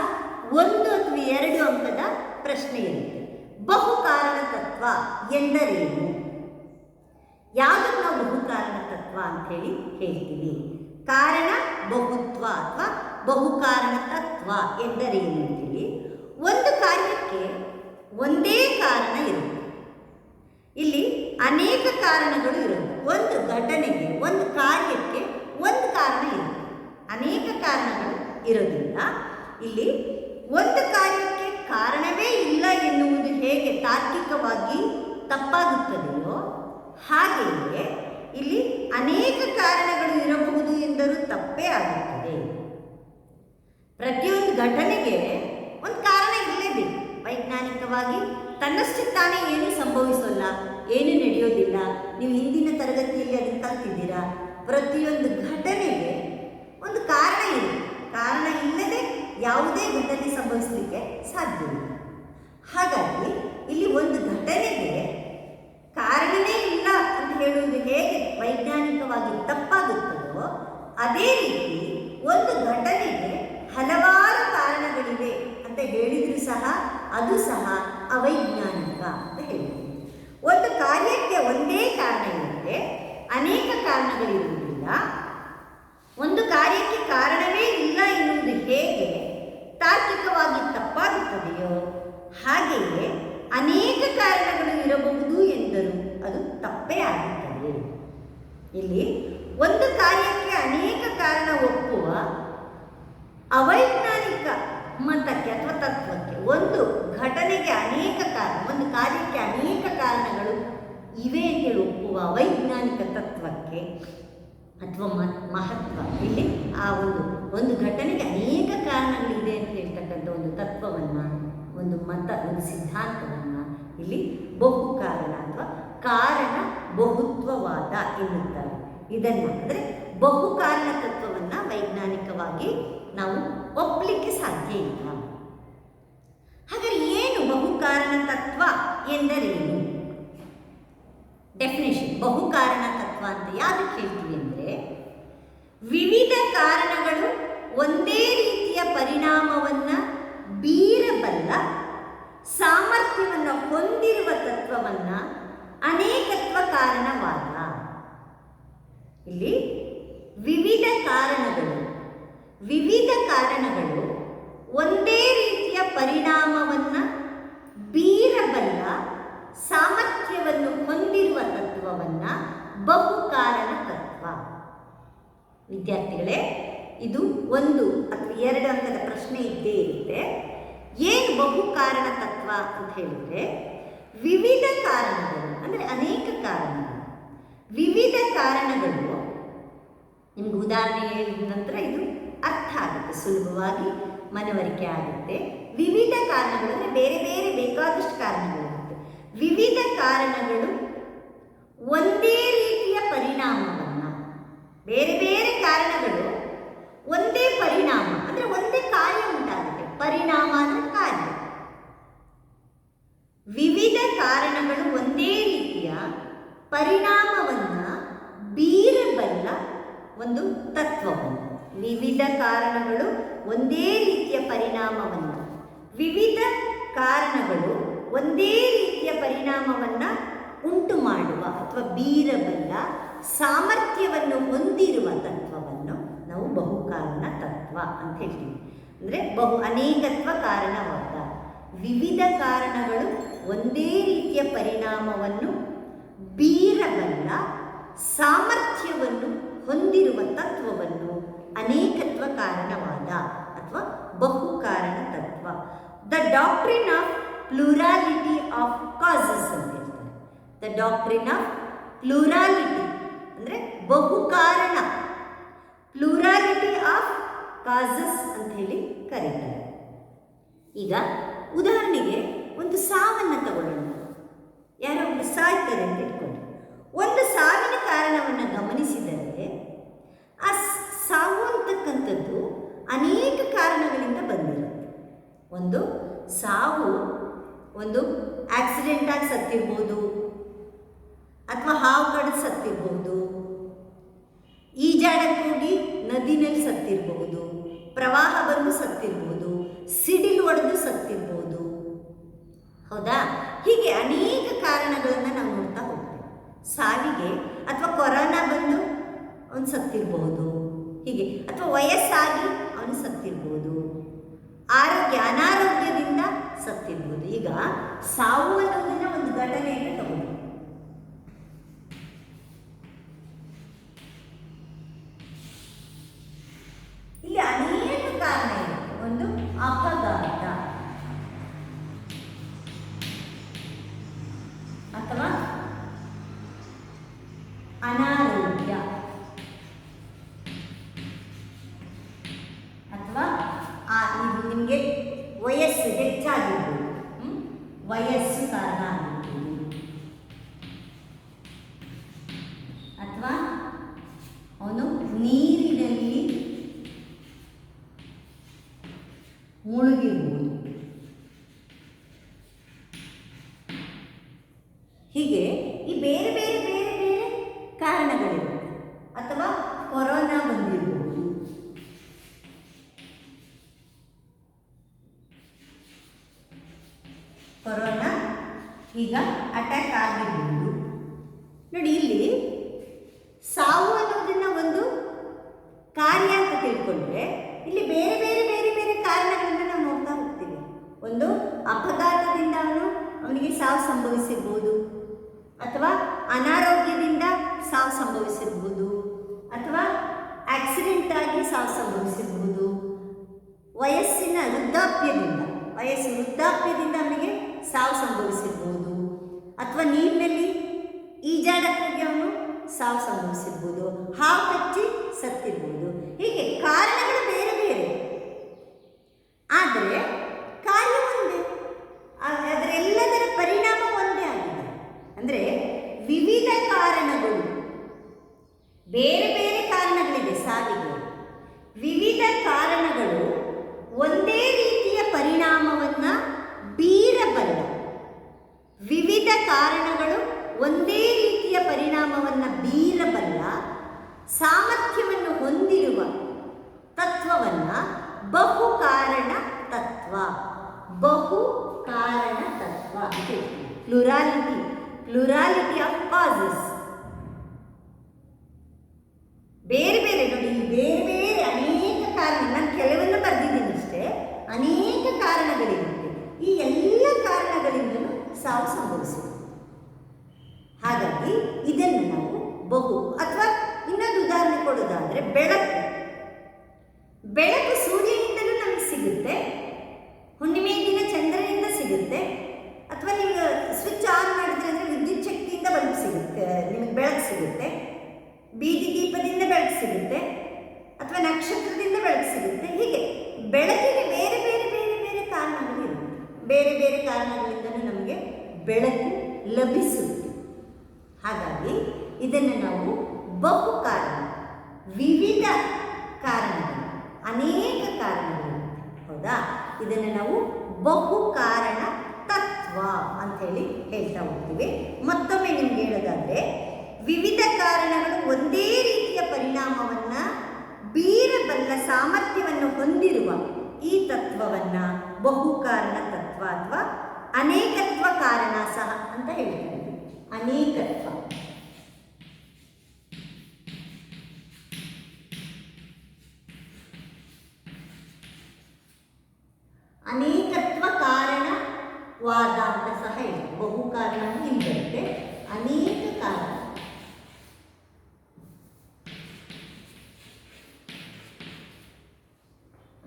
1 ಅಥವಾ 2 ಅಂಕದ ಪ್ರಶ್ನೆ ಇರುತ್ತೆ. ಬಹು ಕಾರಣ ತತ್ವ ಎಂದರೇನು? ಯಾವುದನ್ನು ನಾವು ಬಹು ಕಾರಣ ತತ್ವ ಅಂಥೇಳಿ ಹೇಳ್ತೀವಿ? ಕಾರಣ ಬಹುತ್ವ ಅಥವಾ ಬಹುಕಾರಣ ತತ್ವ ಎಂದರೇನು ಅಂತೇಳಿ, ಒಂದು ಕಾರ್ಯಕ್ಕೆ ಒಂದೇ ಕಾರಣ ಇರುತ್ತೆ. ಇಲ್ಲಿ ಅನೇಕ ಕಾರಣಗಳು ಇರುತ್ತೆ. ಒಂದು ಘಟನೆಗೆ, ಒಂದು ಕಾರ್ಯಕ್ಕೆ ಒಂದು ಕಾರಣ ಇರುತ್ತೆ, ಅನೇಕ ಕಾರಣಗಳು ಇರೋದಿಲ್ಲ. ಇಲ್ಲಿ ಒಂದು ಕಾರ್ಯಕ್ಕೆ ಕಾರಣವೇ ಇಲ್ಲ ಎನ್ನುವುದು ಹೇಗೆ ತಾರ್ಕಿಕವಾಗಿ ತಪ್ಪಾಗುತ್ತದೆಯೋ ಹಾಗೆಯೇ ಇಲ್ಲಿ ಅನೇಕ ಕಾರಣಗಳು ಇರಬಹುದು ಎಂದರೂ ತಪ್ಪೇ ಆಗುತ್ತದೆ. ಪ್ರತಿಯೊಂದು ಘಟನೆಗೆ ಒಂದು ಕಾರಣ ಇರಲೇಬೇಕು. ವೈಜ್ಞಾನಿಕವಾಗಿ ತನ್ನಷ್ಟು ತಾನೇ ಏನು ಸಂಭವಿಸೋಲ್ಲ, ಏನು ನಡೆಯೋದಿಲ್ಲ. ನೀವು ಹಿಂದಿನ ತರಗತಿಯಲ್ಲಿ ಅದನ್ನು ಕಲ್ತಿದ್ದೀರಾ. ಪ್ರತಿಯೊಂದು ಘಟನೆಗೆ ಒಂದು ಕಾರಣ ಇದೆ. ಕಾರಣ ಇಲ್ಲದೆ ಯಾವುದೇ ಘಟನೆ ಸಂಭವಿಸಲಿಕ್ಕೆ ಸಾಧ್ಯವಿಲ್ಲ. ಹಾಗಾಗಿ ಇಲ್ಲಿ ಒಂದು ಘಟನೆಗೆ ಕಾರಣವೇ ಇಲ್ಲ ಅಂತ ಹೇಳುವುದು ಹೇಗೆ ವೈಜ್ಞಾನಿಕವಾಗಿ ತಪ್ಪಾಗುತ್ತದೋ ಅದೇ ರೀತಿ ಒಂದು ಘಟನೆಗೆ ಹಲವಾರು ಕಾರಣಗಳಿವೆ ಅಂತ ಹೇಳಿದರೂ ಸಹ ಅದು ಸಹ ಅವೈಜ್ಞಾನಿಕ ಅಂತ ಹೇಳ್ತೀವಿ. ಒಂದು ಕಾರ್ಯಕ್ಕೆ ಒಂದೇ ಕಾರಣ ಇರುತ್ತೆ, ಅನೇಕ ಕಾರಣಗಳಿರುವುದಿಲ್ಲ. ಒಂದು ಕಾರ್ಯಕ್ಕೆ ಕಾರಣವೇ ಇಲ್ಲ ಎನ್ನುವುದು ಹೇಗೆ ತಾರ್ಕಿಕವಾಗಿ ತಪ್ಪಾಗುತ್ತದೆಯೋ ಹಾಗೆಯೇ ಅನೇಕ ಕಾರಣಗಳು ಇರಬಹುದು ಎಂದರೂ ಅದು ತಪ್ಪೇ ಆಗುತ್ತದೆ. ಇಲ್ಲಿ ಒಂದು ಕಾರ್ಯಕ್ಕೆ ಅನೇಕ ಕಾರಣ ಒಪ್ಪುವ ಅವೈಜ್ಞಾನಿಕ ಮತಕ್ಕೆ ಅಥವಾ ತತ್ವಕ್ಕೆ, ಒಂದು ಘಟನೆಗೆ ಅನೇಕ ಕಾರಣ, ಒಂದು ಕಾರ್ಯಕ್ಕೆ ಅನೇಕ ಕಾರಣಗಳು ಇವೆ ಅಂತೇಳಿ ಒಪ್ಪುವ ಅವೈಜ್ಞಾನಿಕ ತತ್ವಕ್ಕೆ ಅಥವಾ ಮಹತ್ವ, ಇಲ್ಲಿ ಆ ಒಂದು ಘಟನೆಗೆ ಅನೇಕ ಕಾರಣಗಳಿದೆ ಅಂತ ಹೇಳ್ತಕ್ಕಂಥ ಒಂದು ತತ್ವವನ್ನು, ಒಂದು ಮತ, ಒಂದು ಸಿದ್ಧಾಂತವನ್ನು ಇಲ್ಲಿ ಬಹು ಕಾರಣ ಅಥವಾ ಕಾರಣ ಬಹುತ್ವವಾದ ಎನ್ನುತ್ತಾರೆ. ಇದನ್ನು ಅಂದರೆ ಬಹು ಕಾರಣ ತತ್ವವನ್ನು ವೈಜ್ಞಾನಿಕವಾಗಿ ನಾವು ಒಪ್ಪಲಿಕ್ಕೆ ಸಾಧ್ಯ ಇಲ್ಲ. ಹಾಗಾದರೆ ಏನು ಬಹುಕಾರಣ ತತ್ವ ಎಂದರೇನು? ಡೆಫಿನೇಷನ್. ಬಹುಕಾರಣ ತತ್ವ ಅಂತ ಯಾವ್ದಕ್ಕೆ ಹೇಳ್ತೀವಿ ಅಂದರೆ, ವಿವಿಧ ಕಾರಣಗಳು ಒಂದೇ ರೀತಿಯ ಪರಿಣಾಮವನ್ನು ಬೀರಬಲ್ಲ ಸಾಮರ್ಥ್ಯ ತತ್ವವನ್ನು ಅನೇಕತ್ವ ಕಾರಣವಾದ. ಇಲ್ಲಿ ವಿವಿಧ ಕಾರಣಗಳು ಒಂದೇ ರೀತಿಯ ಪರಿಣಾಮವನ್ನು ಬೀರಬಲ್ಲ ಸಾಮರ್ಥ್ಯವನ್ನು ಹೊಂದಿರುವ ತತ್ವವನ್ನು ಬಹುಕಾರಣ ತತ್ವ. ವಿದ್ಯಾರ್ಥಿಗಳೇ, ಇದು 1 ಅಥವಾ 2 ಅಂಕದ ಪ್ರಶ್ನೆ ಇದ್ದೇ ಇರುತ್ತೆ. ಏನು ಬಹುಕಾರಣ ತತ್ವ ಅಂತ ಹೇಳಿದರೆ, ವಿವಿಧ ಕಾರಣಗಳು ಅಂದರೆ ಅನೇಕ ಕಾರಣಗಳು. ವಿವಿಧ ಕಾರಣಗಳು ನಿಮ್ಗೆ ಉದಾಹರಣೆ ಹೇಳಿದ ನಂತರ ಇದು ಅರ್ಥ ಆಗುತ್ತೆ, ಸುಲಭವಾಗಿ ಮನವರಿಕೆ ಆಗುತ್ತೆ. ವಿವಿಧ ಕಾರಣಗಳು ಅಂದರೆ ಬೇರೆ ಬೇರೆ ಬೇಕಾದಷ್ಟು ಕಾರಣಗಳಿರುತ್ತೆ. ವಿವಿಧ ಕಾರಣಗಳು ಒಂದೇ ರೀತಿಯ ಪರಿಣಾಮವನ್ನು, ಬೇರೆ ಬೇರೆ ಕಾರಣಗಳು ಒಂದೇ ಪರಿಣಾಮ ಅಂದರೆ ಒಂದೇ ಕಾರ್ಯ ಉಂಟಾಗುತ್ತೆ. ಪರಿಣಾಮ ಅಂದರೆ ಕಾರ್ಯ. ವಿವಿಧ ಕಾರಣಗಳು ಒಂದೇ ರೀತಿಯ ಪರಿಣಾಮವನ್ನು ಬೀರಬಲ್ಲ ಒಂದು ತತ್ವವನ್ನು. ವಿವಿಧ ಕಾರಣಗಳು ಒಂದೇ ರೀತಿಯ ಪರಿಣಾಮವನ್ನು, ವಿವಿಧ ಕಾರಣಗಳು ಒಂದೇ ರೀತಿಯ ಪರಿಣಾಮವನ್ನು ಉಂಟು ಮಾಡುವ ಅಥವಾ ಬೀರಬಲ್ಲ ಸಾಮರ್ಥ್ಯವನ್ನು ಹೊಂದಿರುವ ತತ್ವವನ್ನು ನಾವು ಬಹುಕಾರಣ ತತ್ವ ಅಂತ ಹೇಳ್ತೀವಿ. ಅಂದರೆ ಅನೇಕತ್ವ ಕಾರಣವಾದ. ವಿವಿಧ ಕಾರಣಗಳು ಒಂದೇ ರೀತಿಯ ಪರಿಣಾಮವನ್ನು ಬೀರಬಲ್ಲ ಸಾಮರ್ಥ್ಯವನ್ನು ಹೊಂದಿರುವ ತತ್ವವನ್ನು ಅನೇಕತ್ವ ಕಾರಣವಾದ ಅಥವಾ ಬಹುಕಾರಣ ತತ್ವ. The doctrine of plurality of causes ಅಂತ ಹೇಳ್ತಾರೆ. ದ ಡಾಕ್ಟ್ರಿನ್ ಆಫ್ ಪ್ಲೂರಾಲಿಟಿ ಅಂದರೆ ಬಹುಕಾರಣ, ಪ್ಲೂರಾಲಿಟಿ ಆಫ್ ಕಾಸಸ್ ಅಂತ ಹೇಳಿ ಕರೀತಾರೆ. ಈಗ ಉದಾಹರಣೆಗೆ ಒಂದು ಸಾವನ್ನು ತಗೊಳ್ಳೋಣ. ಯಾರೋ ಒಬ್ಬರು ಸಾಯ್ತಾರೆ ಅಂತ ಇಟ್ಕೊಂಡು ಒಂದು ಸಾವಿನ ಕಾರಣವನ್ನು ಗಮನಿಸಿದರೆ ಆ ಸಾವು ಅಂತಕ್ಕಂಥದ್ದು ಅನೇಕ ಕಾರಣಗಳಿಂದ ಬಂದಿರುತ್ತೆ. ಒಂದು ಸಾವು ಒಂದು ಆಕ್ಸಿಡೆಂಟಾಗಿ ಸತ್ತಿರ್ಬೋದು, ಅಥವಾ ಹಾವು ಕಡಿದು ಸತ್ತಿರ್ಬೋದು, ಈಜಾಡಕ್ಕೆ ಹೋಗಿ ನದಿನಲ್ಲಿ ಸತ್ತಿರ್ಬೋದು, ಪ್ರವಾಹ ಬಂದು ಸತ್ತಿರ್ಬೋದು, ಸಿಡಿಲು ಹೊಡೆದು ಸತ್ತಿರ್ಬೋದು. ಹೌದಾ? ಹೀಗೆ ಅನೇಕ ಕಾರಣಗಳನ್ನು ನಾವು ನೋಡ್ತಾ ಹೋಗ್ತೇವೆ ಸಾವಿಗೆ. ಅಥವಾ ಕೊರೋನಾ ಬಂದು ಅವನು ಸತ್ತಿರ್ಬೋದು, ಹೀಗೆ. ಅಥವಾ ವಯಸ್ಸಾಗಿ ಅವನು ಸತ್ತಿರ್ಬೋದು, ಅನಾರೋಗ್ಯದಿಂದ ಸತ್ತಿರ್ಬೋದು. ಈಗ ಸಾವು ಅನ್ನೋದನ್ನ ಒಂದು ಘಟನೆಯನ್ನು ತಗೊಂಡು ಇಲ್ಲಿ ಅನೇಕ ಕಾರಣ ಇದೆ. ಒಂದು ಅಪಘಾತ ಅಥವಾ ಅನಾರೋಗ್ಯ ಅಥವಾ ನಿಮಗೆ ವಯಸ್ಸು ಹೆಚ್ಚಾಗಿರ್ಬೋದು, ವಯಸ್ಸು ಕಾರಣ ಆಗಿರ್ಬೋದು, ಅಥವಾ ಅವನು ನೀರಿನಲ್ಲಿ ಮುಳುಗಿರ್ಬೋದು. ಹೀಗೆ ಈ ಬೇರೆ ಬೇರೆ ಬೇರೆ ಬೇರೆ ಕಾರಣಗಳಿರುತ್ತೆ. ಅಥವಾ ಕೊರೋನಾ ಬಂದಿರ್ಬೋದು, ಕೊರೋನಾ ಈಗ ಅಟ್ಯಾಕ್ ಆಗಿರ್ಬೋದು. ನೋಡಿ, ಇಲ್ಲಿ ಸಾವು ಅನ್ನೋದನ್ನ ಒಂದು ಕಾರ್ಯ ಅಂತ ತಿಳ್ಕೊಂಡ್ರೆ ಇಲ್ಲಿ ಬೇರೆ ಬೇರೆ ಬೇರೆ ಬೇರೆ ಕಾರಣಗಳನ್ನು ನಾವು ನೋಡ್ತಾ ಹೋಗ್ತೀವಿ. ಒಂದು ಅಪಘಾತದಿಂದ ಅವನಿಗೆ ಸಾವು ಸಂಭವಿಸಿರ್ಬೋದು, ಅಥವಾ ಅನಾರೋಗ್ಯದಿಂದ ಸಾವು ಸಂಭವಿಸಿರ್ಬೋದು, ಅಥವಾ ಆಕ್ಸಿಡೆಂಟ್ ಆಗಿ ಸಾವು ಸಂಭವಿಸಿರ್ಬೋದು, ವೃದ್ಧಾಪ್ಯದಿಂದ ಅವನಿಗೆ ಸಾವು ಸಂಭವಿಸಿರ್ಬೋದು, ಅಥವಾ ನೀರಿನಲ್ಲಿ ಈಜಾಡಕ್ಕೆ ಅವನು ಸಾವು ಸಂಭವಿಸಿರ್ಬೋದು, ಹಾವು ಕಚ್ಚಿ ಸತ್ತಿರ್ಬೋದು. ಹೀಗೆ ಕಾರಣಗಳು ಬೇರೆ ಬೇರೆ, ಆದರೆ ಕಾರ್ಯ ಒಂದೇ, ಅದರೆಲ್ಲದರ ಪರಿಣಾಮ ಒಂದೇ ಆಗಿದೆ. ಅಂದರೆ ವಿವಿಧ ಕಾರಣಗಳು, ಬೇರೆ ಬೇರೆ ಕಾರಣಗಳಿದೆ ಸಾವಿಗೆ. ವಿವಿಧ ಕಾರಣಗಳು ಒಂದೇ ರೀತಿಯ ಪರಿಣಾಮವನ್ನು ಬೀರಬಲ್ಲ, ವಿವಿಧ ಕಾರಣಗಳು ಒಂದೇ ರೀತಿಯ ಪರಿಣಾಮವನ್ನು ಬೀರಬಲ್ಲ ಸಾಮರ್ಥ್ಯವನ್ನು ಹೊಂದಿರುವ ತತ್ವವನ್ನು ಬಹುಕಾರಣ ತತ್ವ ಅಂತ ಹೇಳ್ತೀವಿ. Plurality plurality of causes. ಬೇರೆ ಬೇರೆ ನೋಡಿ, ಬೇರೆ ಬೇರೆ ಅನೇಕ ಕಾರಣ, ನಾನು ಕೆಲವನ್ನು ಬರೆದಿದ್ದೀನಿ ಅಷ್ಟೇ, ಅನೇಕ ಕಾರಣಗಳಿರುತ್ತೆ. ಈ ಎಲ್ಲ ಕಾರಣಗಳಿಂದಲೂ ಸಾವು ಸಂಭವಿಸಿದೆ. ಹಾಗಾಗಿ ಇದನ್ನು ನಾವು ಬಹು, ಅಥವಾ ಇನ್ನೊಂದು ಉದಾಹರಣೆ ಕೊಡೋದಾದರೆ ಬೆಳಕು. ಬೆಳಕು ಸೂರ್ಯನಿಂದಲೂ ನಮಗೆ ಸಿಗುತ್ತೆ, ಹುಣ್ಣಿಮೆ ದಿನ ಚಂದ್ರನಿಂದ ಸಿಗುತ್ತೆ, ಅಥವಾ ನೀವು ಸ್ವಿಚ್ ಆನ್ ಮಾಡಿದ್ರೆ ಅಂದರೆ ವಿದ್ಯುತ್ ಶಕ್ತಿಯಿಂದ ಬಲ್ಬ್ ಸಿಗುತ್ತೆ, ನಿಮಗೆ ಬೆಳಕು ಸಿಗುತ್ತೆ, ಬೀದಿ ದೀಪದಿಂದ ಬೆಳಕು ಸಿಗುತ್ತೆ, ಅಥವಾ ನಕ್ಷತ್ರದಿಂದ ಬೆಳಕು ಸಿಗುತ್ತೆ. ಹೀಗೆ ಬೆಳಕಿಗೆ ಬೇರೆ ಬೇರೆ ಬೇರೆ ಬೇರೆ ಕಾರಣಗಳು ಇರುತ್ತೆ. ಬೇರೆ ಬೇರೆ ಕಾರಣಗಳಿಂದಲೂ ನಮಗೆ ಬೆಳಕು ಲಭಿಸುತ್ತೆ. ಹಾಗಾಗಿ ಇದನ್ನು ನಾವು ಬಹು ಕಾರಣ, ವಿವಿಧ ಕಾರಣಗಳು, ಅನೇಕ ಕಾರಣಗಳಿರುತ್ತೆ. ಹೌದಾ? ಇದನ್ನು ನಾವು ಬಹು ಕಾರಣ ತತ್ವ ಅಂಥೇಳಿ ಹೇಳ್ತಾ ಹೋಗ್ತೀವಿ. ಮತ್ತೊಮ್ಮೆ ನಿಮ್ಗೆ ಹೇಳೋದಾದರೆ, ವಿವಿಧ ಕಾರಣಗಳು ಒಂದೇ ರೀತಿಯ ಪರಿಣಾಮವನ್ನು ಬೀರಬಲ್ಲ ಸಾಮರ್ಥ್ಯವನ್ನು ಹೊಂದಿರುವ ಈ ತತ್ವವನ್ನು ಬಹುಕಾರಣ ತತ್ವ ಅಥವಾ ಅನೇಕತ್ವ ಕಾರಣ ಸಹ ಅಂತ ಹೇಳ್ತಾರೆ. ಅನೇಕತ್ವ, ಅನೇಕತ್ವ ಕಾರಣವಾದ ಅಂತ ಸಹ ಹೇಳಿ. ಬಹುಕಾರಣ ಇಲ್ಲದಂತೆ ಅನೇಕ ಕಾರಣ,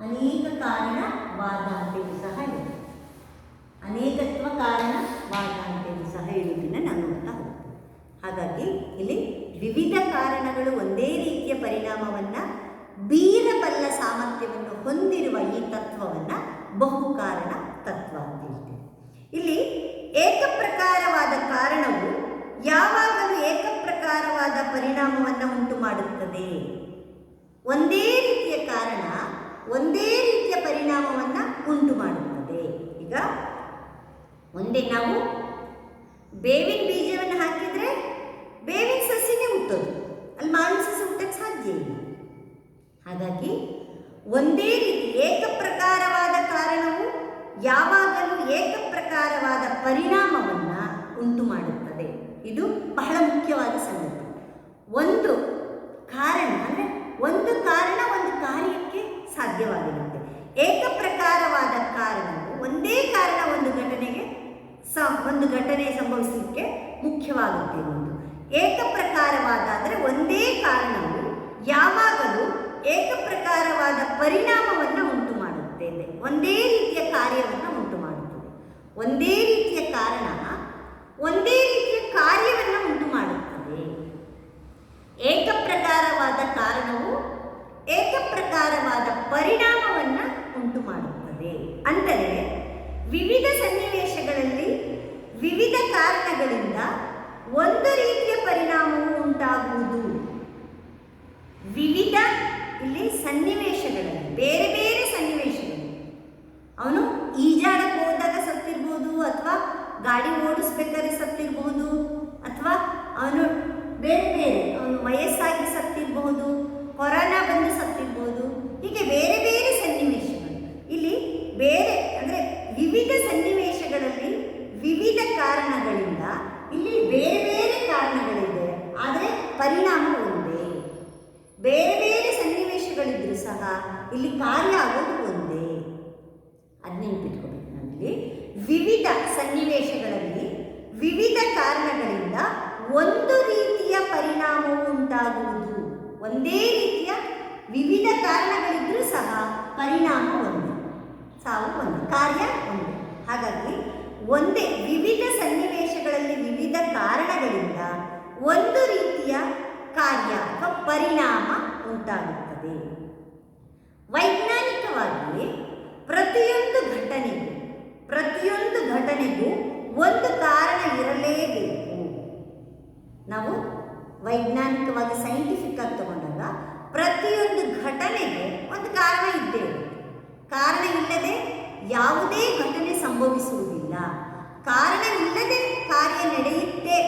ಅನೇಕ ಕಾರಣವಾದ ಅಂತೇಳಿ ಸಹ ಹೇಳಿ. ಅನೇಕತ್ವ ಕಾರಣವಾದ ಅಂತೇಳಿ ಸಹ ಹೇಳುವುದನ್ನು ನಾವು ನೋಡ್ತಾ ಹೋಗ್ತೀವಿ. ಹಾಗಾಗಿ ಇಲ್ಲಿ ವಿವಿಧ ಕಾರಣಗಳು ಒಂದೇ ರೀತಿಯ ಪರಿಣಾಮವನ್ನು ಬೀರಬಲ್ಲ ಸಾಮರ್ಥ್ಯವನ್ನು ಹೊಂದಿರುವ ಈ ತತ್ವವನ್ನು ಬಹುಕಾರಣ ತತ್ವ ಅಂತ ಹೇಳ್ತೀವಿ. ಇಲ್ಲಿ ಏಕಪ್ರಕಾರವಾದ ಕಾರಣವು ಯಾವಾಗಲೂ ಏಕಪ್ರಕಾರವಾದ ಪರಿಣಾಮವನ್ನು ಉಂಟು ಮಾಡುತ್ತದೆ. ಒಂದೇ ರೀತಿಯ ಕಾರಣ ಒಂದೇ ರೀತಿಯ ಪರಿಣಾಮವನ್ನು ಉಂಟು ಮಾಡುತ್ತದೆ. ಈಗ ಒಂದೇ ನಾವು ಬೇವಿನ ಬೀಜವನ್ನು ಹಾಕಿದರೆ ಬೇವಿನ ಸಸಿನೇ ಹುಟ್ಟೋದು, ಅಲ್ಲಿ ಮಾವಿನ ಸಸಿ ಹುಟ್ಟಕ್ಕೆ ಸಾಧ್ಯ ಇಲ್ಲ. ಹಾಗಾಗಿ ಒಂದೇ ರೀತಿ ಏಕಪ್ರಕಾರವಾದ ಕಾರಣವು ಯಾವಾಗಲೂ ಏಕಪ್ರಕಾರವಾದ ಪರಿಣಾಮವನ್ನು ಉಂಟು ಮಾಡುತ್ತದೆ. ಇದು ಬಹಳ ಮುಖ್ಯವಾದ ಸಂಗತಿ. ಒಂದು ಕಾರಣ ಅಂದರೆ ಒಂದು ಕಾರಣ ಒಂದು ಕಾರ್ಯಕ್ಕೆ ಸಾಧ್ಯವಾಗಿರುತ್ತೆ. ಏಕಪ್ರಕಾರವಾದ ಕಾರಣವು ಒಂದೇ ಕಾರಣ ಒಂದು ಘಟನೆ ಸಂಭವಿಸಲಿಕ್ಕೆ ಮುಖ್ಯವಾಗುತ್ತೆ ಅನ್ನೋದು. ಏಕಪ್ರಕಾರವಾದ ಅಂದರೆ ಒಂದೇ ಕಾರಣವು ಯಾವಾಗಲೂ ಏಕಪ್ರಕಾರವಾದ ಪರಿಣಾಮವನ್ನು ಉಂಟು ಮಾಡುತ್ತದೆ, ಒಂದೇ ರೀತಿಯ ಕಾರ್ಯವನ್ನು ಉಂಟು ಮಾಡುತ್ತದೆ. ಒಂದೇ ರೀತಿಯ ಕಾರಣ ಒಂದೇ ರೀತಿಯ ಕಾರ್ಯವನ್ನು ಉಂಟು ಮಾಡುತ್ತದೆ. ಏಕಪ್ರಕಾರವಾದ ಕಾರಣವು ಏಕಪ್ರಕಾರವಾದ ಪರಿಣಾಮವನ್ನು ಉಂಟು ಮಾಡುತ್ತದೆ. ಅಂದರೆ ವಿವಿಧ ಸನ್ನಿವೇಶಗಳಲ್ಲಿ ವಿವಿಧ ಕಾರಣಗಳಿಂದ ಒಂದು ರೀತಿಯ ಪರಿಣಾಮವು ಉಂಟಾಗುವುದು. ವಿವಿಧ ಇಲ್ಲಿ ಸನ್ನಿವೇಶಗಳಲ್ಲಿ ಬೇರೆ ಬೇರೆ ಸನ್ನಿವೇಶಗಳು, ಅವನು ಈಜಾಡಕ್ಕೆ ಹೋದಾಗ ಸತ್ತಿರ್ಬೋದು, ಅಥವಾ ಗಾಡಿ ಓಡಿಸ್ಬೇಕಾದ್ರೆ ಸತ್ತಿರ್ಬೋದು, ಅಥವಾ ಅವನು ಬೇರೆ ಬೇರೆ ಅವನು ವಯಸ್ಸಾಗಿ ಸತ್ತಿರಬಹುದು, ಕೊರೋನಾ ಬಂದು ಸತ್ತಿರ್ಬೋದು. ಹೀಗೆ ಬೇರೆ ಬೇರೆ ಸನ್ನಿವೇಶಗಳು. ಇಲ್ಲಿ ಬೇರೆ ಅಂದರೆ ವಿವಿಧ ಸನ್ನಿವೇಶಗಳಲ್ಲಿ ವಿವಿಧ ಕಾರಣಗಳಿಂದ ಇಲ್ಲಿ ಬೇರೆ ಬೇರೆ ಕಾರಣಗಳಿದೆ, ಆದರೆ ಪರಿಣಾಮ ಒಂದೇ. ಬೇರೆ ಬೇರೆ ಸನ್ನಿವೇಶಗಳಿದ್ರೂ ಸಹ ಇಲ್ಲಿ ಕಾರ್ಯ ಆಗೋದು ಒಂದೇ. ಅದು ನೆನಪಿಟ್ಕೋಬೇಕು. ನಾವಿಲ್ಲಿ ವಿವಿಧ ಸನ್ನಿವೇಶಗಳಲ್ಲಿ ವಿವಿಧ ಕಾರಣಗಳಿಂದ ಒಂದು ರೀತಿಯ ಪರಿಣಾಮವು ಉಂಟಾಗುವುದು. ಒಂದೇ ರೀತಿಯ ವಿವಿಧ ಕಾರಣಗಳಿದ್ರೂ ಸಹ ಪರಿಣಾಮ ಒಂದೇ, ಸಾವು ಒಂದೇ, ಕಾರ್ಯ ಒಂದೇ. ಹಾಗಾಗಿ ಒಂದೇ ವಿವಿಧ ಸನ್ನಿವೇಶಗಳಲ್ಲಿ ವಿವಿಧ ಕಾರಣಗಳಿಂದ ಒಂದು ರೀತಿಯ ಕಾರ್ಯ ಅಥವಾ ಪರಿಣಾಮ ಉಂಟಾಗುತ್ತದೆ. ವೈಜ್ಞಾನಿಕವಾಗಿ ಪ್ರತಿಯೊಂದು ಘಟನೆಗೂ ಒಂದು ಕಾರಣ ಇರಲೇಬೇಕು. ನಾವು ವೈಜ್ಞಾನಿಕವಾಗಿ ಸೈಂಟಿಫಿಕ್ ಆಗಿ ತಗೊಂಡಾಗ ಪ್ರತಿಯೊಂದು ಘಟನೆಗೆ ಒಂದು ಕಾರಣ ಇದ್ದೇ ಇರುತ್ತೆ. ಕಾರಣ ಇಲ್ಲದೆ ಯಾವುದೇ ಘಟನೆ ಸಂಭವಿಸುವುದಿಲ್ಲ. ಕಾರಣವಿಲ್ಲದೆ ಕಾರ್ಯ ನಡೆಯುತ್ತೆ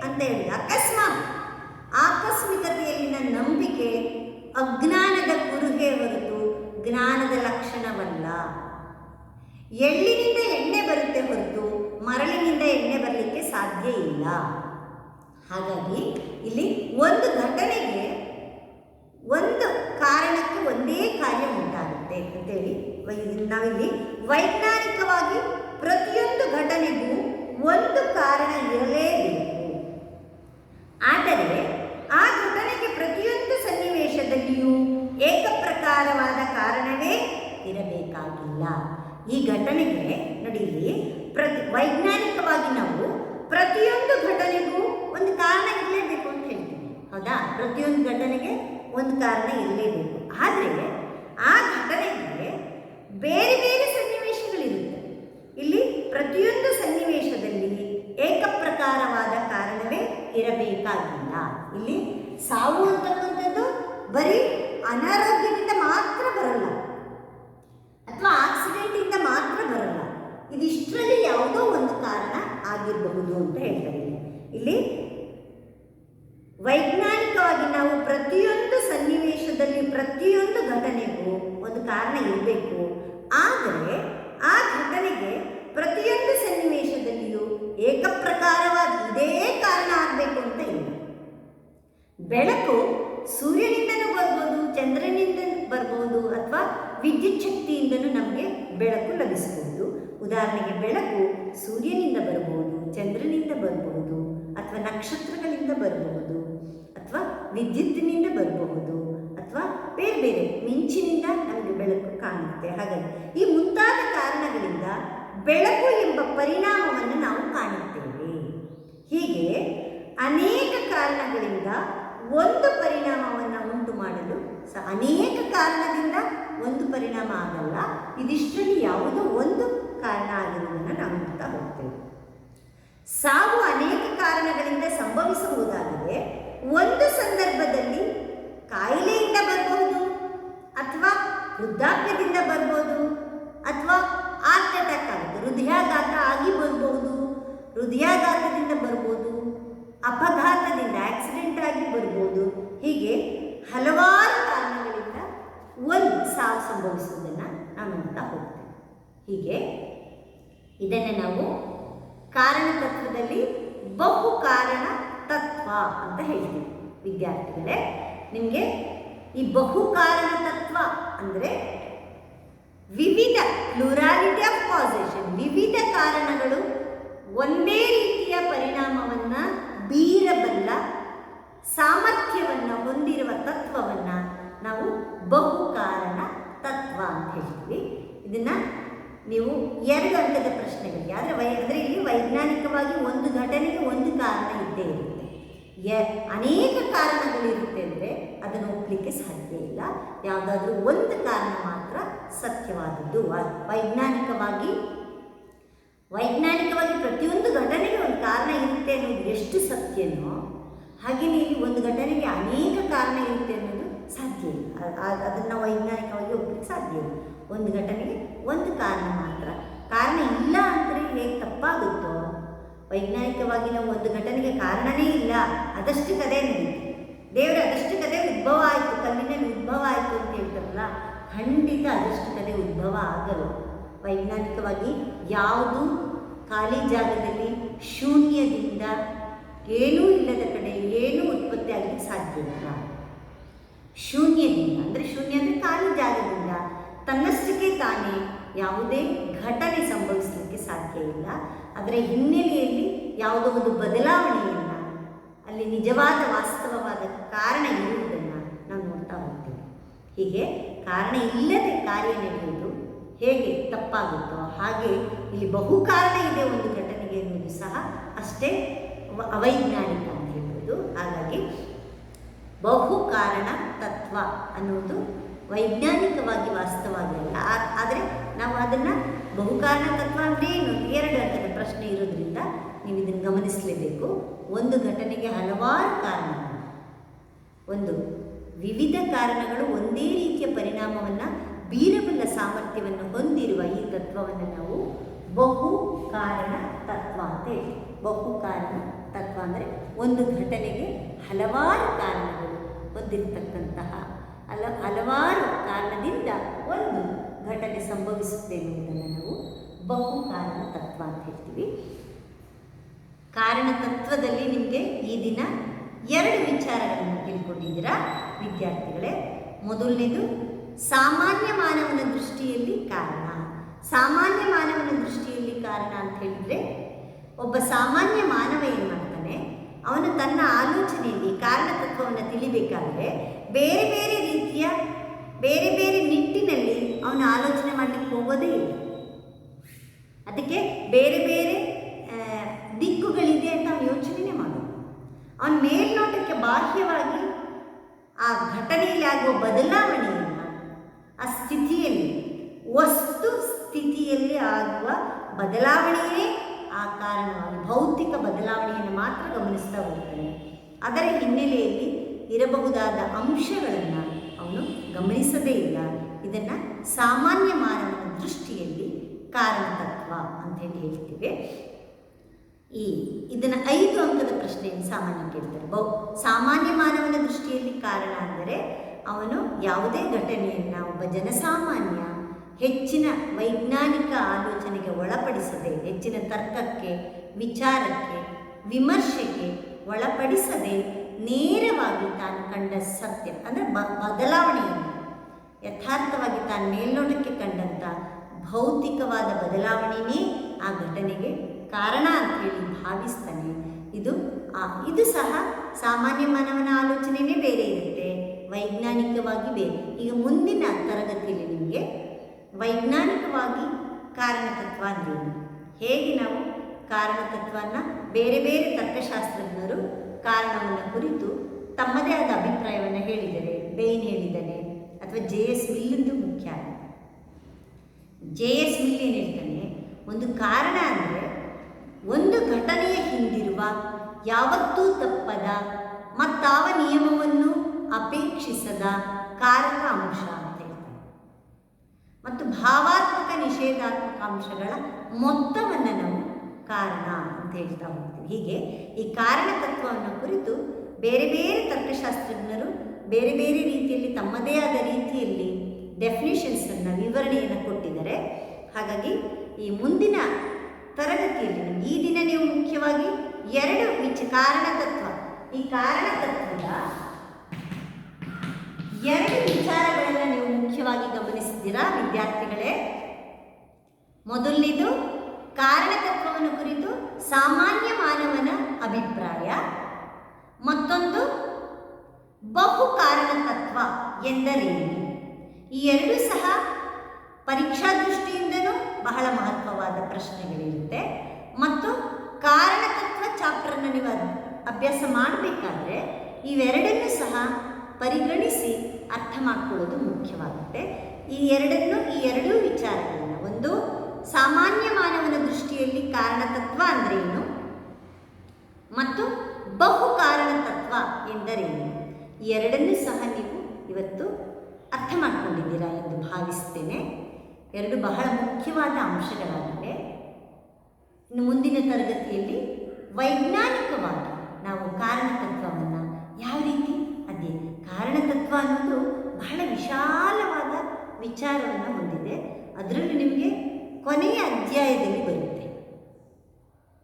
ಅಂತ ಹೇಳಿ ಆಕಸ್ಮಿಕತೆಯಲ್ಲಿನ ನಂಬಿಕೆ ಅಜ್ಞಾನದ ಕುರುಹೆ ಹೊರತು ಜ್ಞಾನದ ಲಕ್ಷಣವಲ್ಲ. ಎಳ್ಳಿನಿಂದ ಎಣ್ಣೆ ಬರುತ್ತೆ ಹೊರತು ಮರಳಿನಿಂದ ಎಣ್ಣೆ ಬರಲಿಕ್ಕೆ ಸಾಧ್ಯ ಸಾಧ್ಯ ಇಲ್ಲ. ಹಾಗಾಗಿ ಇಲ್ಲಿ ಒಂದು ಘಟನೆಗೆ ಒಂದು ಕಾರಣಕ್ಕೆ ಒಂದೇ ಕಾರ್ಯ ಉಂಟಾಗುತ್ತೆ ಅಂತೇಳಿ ನಾವಿಲ್ಲಿ ವೈಜ್ಞಾನಿಕವಾಗಿ ಪ್ರತಿಯೊಂದು ಘಟನೆಗೂ ಒಂದು ಕಾರಣ ಇರಲೇಬೇಕು. ಆದರೆ ಆ ಘಟನೆಗೆ ಪ್ರತಿಯೊಂದು ಸನ್ನಿವೇಶದಲ್ಲಿಯೂ ಏಕಪ್ರಕಾರವಾದ ಕಾರಣವೇ ಇರಬೇಕಾಗಿಲ್ಲ. ಈ ಘಟನೆಗೆ ನೋಡಿ, ವೈಜ್ಞಾನಿಕವಾಗಿ ನಾವು ಪ್ರತಿಯೊಂದು ಘಟನೆಗೂ ಒಂದು ಕಾರಣ ಇರಲೇಬೇಕು ಅಂತ ಹೇಳ್ತೀವಿ, ಹೌದಾ? ಪ್ರತಿಯೊಂದು ಘಟನೆಗೆ ಒಂದು ಕಾರಣ ಇರಲೇಬೇಕು. ಆದರೆ ಆ ಘಟನೆಗೆ ಬೇರೆ ಬೇರೆ ಸನ್ನಿವೇಶಗಳಿರುತ್ತೆ. ಇಲ್ಲಿ ಪ್ರತಿಯೊಂದು ಸನ್ನಿವೇಶದಲ್ಲಿ ಏಕಪ್ರಕಾರವಾದ ಕಾರಣವೇ ಇರಬೇಕಾಗಿಲ್ಲ. ಇಲ್ಲಿ ಸಾವು ಅಂತಕ್ಕಂಥದ್ದು ಬರೀ ಅನಾರೋಗ್ಯದಿಂದ ಮಾತ್ರ ಬರಲ್ಲ ಅಥವಾ ಆಕ್ಸಿಡೆಂಟಿಂದ ಮಾತ್ರ ಬರಲ್ಲ. ಇದಿಷ್ಟರಲ್ಲಿ ಯಾವುದೋ ಒಂದು ಕಾರಣ ಆಗಿರಬಹುದು ಅಂತ ಹೇಳ್ತಾರೆ. ಇಲ್ಲಿ ವೈಜ್ಞಾನಿಕವಾಗಿ ನಾವು ಪ್ರತಿಯೊಂದು ಸನ್ನಿವೇಶದಲ್ಲಿ ಪ್ರತಿಯೊಂದು ಘಟನೆಗೂ ಒಂದು ಕಾರಣ ಇರಬೇಕು. ಆದರೆ ಆ ಘಟನೆಗೆ ಪ್ರತಿಯೊಂದು ಸನ್ನಿವೇಶದಲ್ಲಿಯೂ ಏಕಪ್ರಕಾರವಾದ ಇದೇ ಕಾರಣ ಆಗಬೇಕು ಅಂತ ಇಲ್ಲ. ಬೆಳಕು ಸೂರ್ಯನಿಂದನೂ ಬರ್ಬೋದು, ಚಂದ್ರನಿಂದ ಬರ್ಬೋದು, ಅಥವಾ ವಿದ್ಯುತ್ ಶಕ್ತಿಯಿಂದನೂ ನಮಗೆ ಬೆಳಕು ಲಭಿಸಬಹುದು. ಉದಾಹರಣೆಗೆ ಬೆಳಕು ಸೂರ್ಯನಿಂದ ಬರ್ಬೋದು, ಚಂದ್ರನಿಂದ ಬರ್ಬೋದು, ಅಥವಾ ನಕ್ಷತ್ರಗಳಿಂದ ಬರಬಹುದು, ಅಥವಾ ವಿದ್ಯುತ್ತಿನಿಂದ ಬರಬಹುದು, ಅಥವಾ ಬೇರೆ ಬೇರೆ ಮಿಂಚಿನಿಂದ ನಮಗೆ ಬೆಳಕು ಕಾಣುತ್ತೆ. ಹಾಗಾಗಿ ಈ ಮುಂತಾದ ಕಾರಣಗಳಿಂದ ಬೆಳಕು ಎಂಬ ಪರಿಣಾಮವನ್ನು ನಾವು ಕಾಣುತ್ತೇವೆ. ಹೀಗೆ ಅನೇಕ ಕಾರಣಗಳಿಂದ ಒಂದು ಪರಿಣಾಮವನ್ನು ಉಂಟು ಮಾಡಲು ಅನೇಕ ಕಾರಣದಿಂದ ಒಂದು ಪರಿಣಾಮ ಆಗಲ್ಲ. ಇದಿಷ್ಟರಲ್ಲಿ ಯಾವುದೋ ಒಂದು ಕಾರಣ ಆಗಿರುವುದನ್ನು ನಾವು ನೋಡ್ತಾ ಹೋಗ್ತೇವೆ. ಸಾವು ಅನೇಕ ಕಾರಣಗಳಿಂದ ಸಂಭವಿಸಬಹುದಾಗಿದೆ. ಒಂದು ಸಂದರ್ಭದಲ್ಲಿ ಕಾಯಿಲೆಯಿಂದ ಬರಬಹುದು, ಅಥವಾ ವೃದ್ಧಾಪ್ಯದಿಂದ ಬರ್ಬೋದು, ಅಥವಾ ಹಾರ್ಟ್ ಅಟ್ಯಾಕ್ ಆಗುತ್ತೆ, ಹೃದಯಾಘಾತ ಆಗಿ ಬರ್ಬೋದು, ಹೃದಯಾಘಾತದಿಂದ ಬರ್ಬೋದು, ಅಪಘಾತದಿಂದ ಆಕ್ಸಿಡೆಂಟ್ ಆಗಿ ಬರ್ಬೋದು. ಹೀಗೆ ಹಲವಾರು ಕಾರಣಗಳಿಂದ ಒಂದು ಸಾವು ಸಂಭವಿಸುವುದನ್ನು ನಾವು ನೋಡ್ತಾ ಹೋಗ್ತೇವೆ. ಹೀಗೆ ಇದನ್ನು ನಾವು ಕಾರಣ ತತ್ವದಲ್ಲಿ ಬಹು ಕಾರಣ ತತ್ವ ಅಂತ ಹೇಳ್ತೀವಿ. ವಿದ್ಯಾರ್ಥಿಗಳೇ, ನಿಮಗೆ ಈ ಬಹು ಕಾರಣ ತತ್ವ ಅಂದರೆ ವಿವಿಧ ಪ್ಲೂರಾಲಿಟಿ ಆಫ್ ಕಾಸೇಷನ್, ವಿವಿಧ ಕಾರಣಗಳು ಒಂದೇ ರೀತಿಯ ಪರಿಣಾಮವನ್ನು ಬೀರಬಲ್ಲ ಸಾಮರ್ಥ್ಯವನ್ನು ಹೊಂದಿರುವ ತತ್ವವನ್ನು ನಾವು ಬಹು ಕಾರಣ ತತ್ವ ಅಂತ ಹೇಳ್ತೀವಿ. ಇದನ್ನು ನೀವು 2 ಅಂಕದ ಪ್ರಶ್ನೆಗಳಿಗೆ, ಆದರೆ ಇಲ್ಲಿ ವೈಜ್ಞಾನಿಕವಾಗಿ ಒಂದು ಘಟನೆಗೆ ಒಂದು ಕಾರಣ ಇದ್ದೇ ಇರುತ್ತೆ. ಅನೇಕ ಕಾರಣಗಳಿರುತ್ತೆ ಅಂದರೆ ಅದನ್ನು ಒಪ್ಪಲಿಕ್ಕೆ ಸಾಧ್ಯ ಇಲ್ಲ. ಯಾವುದಾದ್ರೂ ಒಂದು ಕಾರಣ ಮಾತ್ರ ಸತ್ಯವಾದದ್ದು. ವೈಜ್ಞಾನಿಕವಾಗಿ ಪ್ರತಿಯೊಂದು ಘಟನೆಗೆ ಒಂದು ಕಾರಣ ಇರುತ್ತೆ ಅನ್ನೋದು ಎಷ್ಟು ಸತ್ಯನೋ, ಹಾಗೆಯೇ ಇಲ್ಲಿ ಒಂದು ಘಟನೆಗೆ ಅನೇಕ ಕಾರಣ ಇರುತ್ತೆ ಅನ್ನೋದು ಸಾಧ್ಯ ಇಲ್ಲ. ಅದನ್ನು ವೈಜ್ಞಾನಿಕವಾಗಿ ಒಪ್ಪಲಿಕ್ಕೆ ಸಾಧ್ಯ ಇಲ್ಲ. ಒಂದು ಘಟನೆಗೆ ಒಂದು ಕಾರಣ ಮಾತ್ರ. ಕಾರಣ ಇಲ್ಲ ಅಂದರೆ ಹೇಗೆ ತಪ್ಪಾಗುತ್ತೋ, ವೈಜ್ಞಾನಿಕವಾಗಿ ನಾವು ಒಂದು ಘಟನೆಗೆ ಕಾರಣನೇ ಇಲ್ಲ, ಅದಷ್ಟು ಕದೆ ನಡೀತು, ದೇವರ ಅದಷ್ಟು ಕದೆ ಉದ್ಭವ ಆಯಿತು, ಕಲ್ಲಿನಲ್ಲಿ ಉದ್ಭವ ಆಯಿತು ಅಂತ ಹೇಳ್ತಾರಲ್ಲ, ಖಂಡಿತ ಅದಷ್ಟು ಕದೆ ಉದ್ಭವ ಆಗಲು ವೈಜ್ಞಾನಿಕವಾಗಿ ಯಾವುದು ಖಾಲಿ ಜಾಗದಲ್ಲಿ ಶೂನ್ಯದಿಂದ ಏನೂ ಇಲ್ಲದ ಕಡೆ ಏನೂ ಉತ್ಪತ್ತಿ ಆಗಲಿಕ್ಕೆ ಸಾಧ್ಯ ಇಲ್ಲ. ಶೂನ್ಯದಿಂದ ಅಂದರೆ ಶೂನ್ಯ ಅಂದರೆ ಖಾಲಿ ಜಾಗದಿಂದ ತನ್ನಷ್ಟಕ್ಕೆ ತಾನೇ ಯಾವುದೇ ಘಟನೆ ಸಂಭವಿಸಲಿಕ್ಕೆ ಸಾಧ್ಯ ಇಲ್ಲ. ಅದರ ಹಿನ್ನೆಲೆಯಲ್ಲಿ ಯಾವುದೋ ಒಂದು ಬದಲಾವಣೆಯನ್ನು, ಅಲ್ಲಿ ನಿಜವಾದ ವಾಸ್ತವವಾದ ಕಾರಣ ಇರುವುದನ್ನು ನಾವು ನೋಡ್ತಾ ಹೋಗ್ತೇವೆ. ಹೀಗೆ ಕಾರಣ ಇಲ್ಲದೆ ಕಾರ್ಯ ನಡೆಯುವುದು ಹೇಗೆ ತಪ್ಪಾಗುತ್ತೋ ಹಾಗೆ ಇಲ್ಲಿ ಬಹು ಕಾರಣ ಇದೆ ಒಂದು ಘಟನೆಗೆ ಎನ್ನುವುದು ಸಹ ಅಷ್ಟೇ ಅವೈಜ್ಞಾನಿಕ ಅಂತ ಹೇಳ್ಬೋದು. ಹಾಗಾಗಿ ಬಹು ಕಾರಣ ತತ್ವ ಅನ್ನುವುದು ವೈಜ್ಞಾನಿಕವಾಗಿ ವಾಸ್ತವವಾಗಿಲ್ಲ. ಆದರೆ ನಾವು ಅದನ್ನು ಬಹುಕಾರಣ ತತ್ವ ಅಂದರೆ ಏನು, 2 ಅಂಕದ ಪ್ರಶ್ನೆ ಇರೋದ್ರಿಂದ ನೀವು ಇದನ್ನು ಗಮನಿಸಲೇಬೇಕು. ಒಂದು ಘಟನೆಗೆ ಹಲವಾರು ಕಾರಣಗಳು, ಒಂದು ವಿವಿಧ ಕಾರಣಗಳು ಒಂದೇ ರೀತಿಯ ಪರಿಣಾಮವನ್ನು ಬೀರಬಲ್ಲ ಸಾಮರ್ಥ್ಯವನ್ನು ಹೊಂದಿರುವ ಈ ತತ್ವವನ್ನು ನಾವು ಬಹು ಕಾರಣ ತತ್ವ ಅಂತ ಹೇಳ್ತೀವಿ. ಬಹು ಕಾರಣ ತತ್ವ ಅಂದರೆ ಒಂದು ಘಟನೆಗೆ ಹಲವಾರು ಕಾರಣಗಳು ಹೊಂದಿರತಕ್ಕಂತಹ ಹಲವಾರು ಕಾರಣದಿಂದ ಒಂದು ಘಟನೆ ಸಂಭವಿಸುತ್ತೆ ಎನ್ನುವುದನ್ನು ನಾವು ಬಹು ಕಾರಣ ತತ್ವ ಅಂತ ಹೇಳ್ತೀವಿ. ಕಾರಣತತ್ವದಲ್ಲಿ ನಿಮಗೆ ಈ ದಿನ 2 ವಿಚಾರಗಳನ್ನು ತಿಳ್ಕೊಂಡಿದ್ದೀರಾ ವಿದ್ಯಾರ್ಥಿಗಳೇ. ಮೊದಲನೇದು ಸಾಮಾನ್ಯ ಮಾನವನ ದೃಷ್ಟಿಯಲ್ಲಿ ಕಾರಣ. ಸಾಮಾನ್ಯ ಮಾನವನ ದೃಷ್ಟಿಯಲ್ಲಿ ಕಾರಣ ಅಂತ ಹೇಳಿದರೆ, ಒಬ್ಬ ಸಾಮಾನ್ಯ ಮಾನವ ಏನು ಮಾಡ್ತಾನೆ, ಅವನು ತನ್ನ ಆಲೋಚನೆಯಲ್ಲಿ ಕಾರಣತತ್ವವನ್ನು ತಿಳಿಬೇಕಾದ್ರೆ ಬೇರೆ ಬೇರೆ ರೀತಿಯ ಬೇರೆ ಬೇರೆ ನಿಟ್ಟಿನಲ್ಲಿ ಅವನ ಆಲೋಚನೆ ಮಾಡಲಿಕ್ಕೆ ಹೋಗೋದೇ ಇಲ್ಲ. ಅದಕ್ಕೆ ಬೇರೆ ಬೇರೆ ದಿಕ್ಕುಗಳಿದೆ ಅಂತ ಅವನು ಯೋಚನೆ ಮಾಡೋದು. ಅವನ ಮೇಲ್ನೋಟಕ್ಕೆ ಬಾಹ್ಯವಾಗಿ ಆ ಘಟನೆಯಲ್ಲಿ ಆಗುವ ಬದಲಾವಣೆಯನ್ನು, ಆ ಸ್ಥಿತಿಯಲ್ಲಿ ವಸ್ತು ಸ್ಥಿತಿಯಲ್ಲಿ ಆಗುವ ಬದಲಾವಣೆಯೇ ಆ ಕಾರಣವಾಗಿ ಭೌತಿಕ ಬದಲಾವಣೆಯನ್ನು ಮಾತ್ರ ಗಮನಿಸ್ತಾ ಹೋಗ್ತಾನೆ. ಅದರ ಹಿನ್ನೆಲೆಯಲ್ಲಿ ಇರಬಹುದಾದ ಅಂಶಗಳನ್ನು ಅವನು ಗಮನಿಸದೇ ಇಲ್ಲ. ಇದನ್ನು ಸಾಮಾನ್ಯ ಮಾನವನ ದೃಷ್ಟಿಯಲ್ಲಿ ಕಾರಣತತ್ವ ಅಂತೇಳಿ ಹೇಳ್ತೀವಿ. ಇದನ್ನು 5 ಅಂಕದ ಪ್ರಶ್ನೆಯನ್ನು ಸಾಮಾನ್ಯ ಕೇಳ್ತಾರೆ. ಸಾಮಾನ್ಯ ಮಾನವನ ದೃಷ್ಟಿಯಲ್ಲಿ ಕಾರಣ ಅಂದರೆ ಅವನು ಯಾವುದೇ ಘಟನೆಯನ್ನು ಒಬ್ಬ ಜನಸಾಮಾನ್ಯ ಹೆಚ್ಚಿನ ವೈಜ್ಞಾನಿಕ ಆಲೋಚನೆಗೆ ಒಳಪಡಿಸದೆ, ಹೆಚ್ಚಿನ ತರ್ಕಕ್ಕೆ, ವಿಚಾರಕ್ಕೆ, ವಿಮರ್ಶೆಗೆ ಒಳಪಡಿಸದೆ ನೇರವಾಗಿ ತಾನು ಕಂಡ ಸತ್ಯ ಅಂದರೆ ಬದಲಾವಣೆಯನ್ನು ಯಥಾರ್ಥವಾಗಿ ತಾನು ಮೇಲ್ನೋಟಕ್ಕೆ ಕಂಡಂಥ ಭೌತಿಕವಾದ ಬದಲಾವಣೆಯೇ ಆ ಘಟನೆಗೆ ಕಾರಣ ಅಂತೇಳಿ ಭಾವಿಸ್ತಾನೆ. ಇದು ಸಹ ಸಾಮಾನ್ಯ ಮಾನವನ ಆಲೋಚನೆಯೇ ಬೇರೆ ಇರುತ್ತೆ, ವೈಜ್ಞಾನಿಕವಾಗಿ ಬೇರೆ. ಈಗ ಮುಂದಿನ ತರಗತಿಯಲ್ಲಿ ನಿಮಗೆ ವೈಜ್ಞಾನಿಕವಾಗಿ ಕಾರಣತತ್ವ ಅಂದ್ರೇನು, ಹೇಗೆ ನಾವು ಕಾರಣತತ್ವವನ್ನು ಬೇರೆ ಬೇರೆ ತರ್ಕಶಾಸ್ತ್ರಜ್ಞರು ಕಾರಣವನ್ನು ಕುರಿತು ತಮ್ಮದೇ ಆದ ಅಭಿಪ್ರಾಯವನ್ನು ಹೇಳಿದ್ದಾರೆ. ಬೇಯ್ನ್ ಹೇಳಿದ್ದಾನೆ ಅಥವಾ JS ಮಿಲ್ಲಿಂದು ಮುಖ್ಯ. JS ಮಿಲ್ ಏನು ಹೇಳ್ತಾನೆ, ಒಂದು ಕಾರಣ ಅಂದರೆ ಒಂದು ಘಟನೆಯ ಹಿಂದಿರುವ ಯಾವತ್ತೂ ತಪ್ಪದ ಮತ್ತಾವ ನಿಯಮವನ್ನು ಅಪೇಕ್ಷಿಸದ ಕಾರಕ ಅಂಶ ಅಂತ ಹೇಳ್ತಾನೆ. ಮತ್ತು ಭಾವಾತ್ಮಕ ನಿಷೇಧಾತ್ಮಕ ಅಂಶಗಳ ಮೊತ್ತವನ್ನು ನಾವು ಕಾರಣ ಅಂತ ಹೇಳ್ತಾ ಹೋಗ್ತೀವಿ. ಹೀಗೆ ಈ ಕಾರಣತತ್ವವನ್ನು ಕುರಿತು ಬೇರೆ ಬೇರೆ ತರ್ಕಶಾಸ್ತ್ರಜ್ಞರು ಬೇರೆ ಬೇರೆ ರೀತಿಯಲ್ಲಿ ತಮ್ಮದೇ ಆದ ರೀತಿಯಲ್ಲಿ ಡೆಫಿನೇಷನ್ಸನ್ನು, ವಿವರಣೆಯನ್ನು ಕೊಟ್ಟಿದ್ದಾರೆ. ಹಾಗಾಗಿ ಈ ಮುಂದಿನ ತರಗತಿಯಲ್ಲಿ ಈ ದಿನ ನೀವು ಮುಖ್ಯವಾಗಿ 2 ಕಾರಣತತ್ವ, ಈ ಕಾರಣತತ್ವದ 2 ವಿಚಾರಗಳನ್ನು ನೀವು ಮುಖ್ಯವಾಗಿ ಗಮನಿಸಿದ್ದೀರಾ ವಿದ್ಯಾರ್ಥಿಗಳೇ. ಮೊದಲನೇದು ಕಾರಣತತ್ವವನ್ನು ಕುರಿತು ಸಾಮಾನ್ಯ ಮಾನವನ ಅಭಿಪ್ರಾಯ, ಮತ್ತೊಂದು ಬಹು ಕಾರಣತತ್ವ ಎಂದರೇನು. ಈ 2 ಸಹ ಪರೀಕ್ಷಾ ದೃಷ್ಟಿಯಿಂದಲೂ ಬಹಳ ಮಹತ್ವವಾದ ಪ್ರಶ್ನೆಗಳಿರುತ್ತೆ. ಮತ್ತು ಕಾರಣತತ್ವ ಚಾಪ್ಟರ್ನ ನೀವು ಅಭ್ಯಾಸ ಮಾಡಬೇಕಾದ್ರೆ ಇವೆರಡನ್ನೂ ಸಹ ಪರಿಗಣಿಸಿ ಅರ್ಥ ಮಾಡಿಕೊಳ್ಳೋದು ಮುಖ್ಯವಾಗುತ್ತೆ. ಈ 2 ವಿಚಾರಗಳನ್ನು, ಒಂದು ಸಾಮಾನ್ಯ ಮಾನವನ ದೃಷ್ಟಿಯಲ್ಲಿ ಕಾರಣತತ್ವ ಅಂದ್ರೇನು ಮತ್ತು ಬಹು ಕಾರಣತತ್ವ ಎಂದರೇನು, ಈ 2 ಸಹ ನೀವು ಇವತ್ತು ಅರ್ಥ ಮಾಡಿಕೊಂಡಿದ್ದೀರಾ ಎಂದು ಭಾವಿಸ್ತೇನೆ. 2 ಬಹಳ ಮುಖ್ಯವಾದ ಅಂಶಗಳಾಗಿವೆ. ಇನ್ನು ಮುಂದಿನ ತರಗತಿಯಲ್ಲಿ ವೈಜ್ಞಾನಿಕವಾಗಿ ನಾವು ಕಾರಣತತ್ವವನ್ನು ಯಾವ ರೀತಿ ಅಧ್ಯಯನ, ಕಾರಣತತ್ವ ಅನ್ನೋದು ಬಹಳ ವಿಶಾಲವಾದ ವಿಚಾರವನ್ನು ಹೊಂದಿದೆ. ಅದರಲ್ಲೂ ನಿಮಗೆ ಕೊನೆಯ ಅಧ್ಯಾಯದಲ್ಲಿ ಬರುತ್ತೆ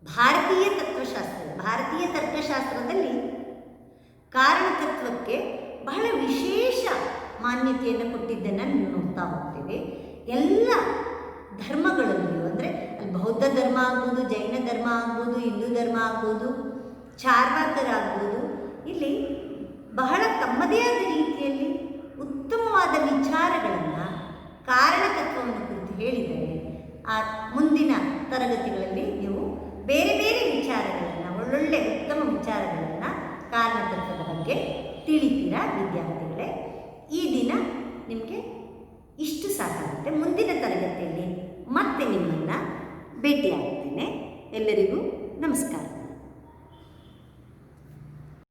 ಭಾರತೀಯ ತರ್ಕಶಾಸ್ತ್ರದಲ್ಲಿ ಕಾರಣತತ್ವಕ್ಕೆ ಬಹಳ ವಿಶೇಷ ಮಾನ್ಯತೆಯನ್ನು ಕೊಟ್ಟಿದ್ದನ್ನು ನೋಡ್ತಾ ಹೋಗ್ತೇವೆ. ಎಲ್ಲ ಧರ್ಮಗಳಲ್ಲಿಯೂ ಅಂದರೆ ಅಲ್ಲಿ ಬೌದ್ಧ ಧರ್ಮ ಆಗ್ಬೋದು, ಜೈನ ಧರ್ಮ ಆಗ್ಬೋದು, ಹಿಂದೂ ಧರ್ಮ ಆಗ್ಬೋದು, ಚಾರ್ವಾಕರಾಗ್ಬೋದು, ಇಲ್ಲಿ ಬಹಳ ತಮ್ಮದೇ ಆದ ರೀತಿಯಲ್ಲಿ ಉತ್ತಮವಾದ ವಿಚಾರಗಳನ್ನು ಕಾರಣತತ್ವವನ್ನು ಕುರಿತು ಹೇಳಿದರೆ, ಆ ಮುಂದಿನ ತರಗತಿಗಳಲ್ಲಿ ನೀವು ಬೇರೆ ಬೇರೆ ವಿಚಾರಗಳನ್ನು, ಒಳ್ಳೊಳ್ಳೆ ಉತ್ತಮ ವಿಚಾರಗಳನ್ನು ಕಾರಣತತ್ವದ ಬಗ್ಗೆ ತಿಳಿತೀರಾ ವಿದ್ಯಾರ್ಥಿಗಳೇ. ಈ ದಿನ ನಿಮಗೆ ಇಷ್ಟು ಸಾಕಾಗುತ್ತೆ. ಮುಂದಿನ ತರಗತಿಯಲ್ಲಿ ಮತ್ತೆ ನಿಮ್ಮನ್ನು ಭೇಟಿಯಾಗ್ತೇನೆ. ಎಲ್ಲರಿಗೂ ನಮಸ್ಕಾರ.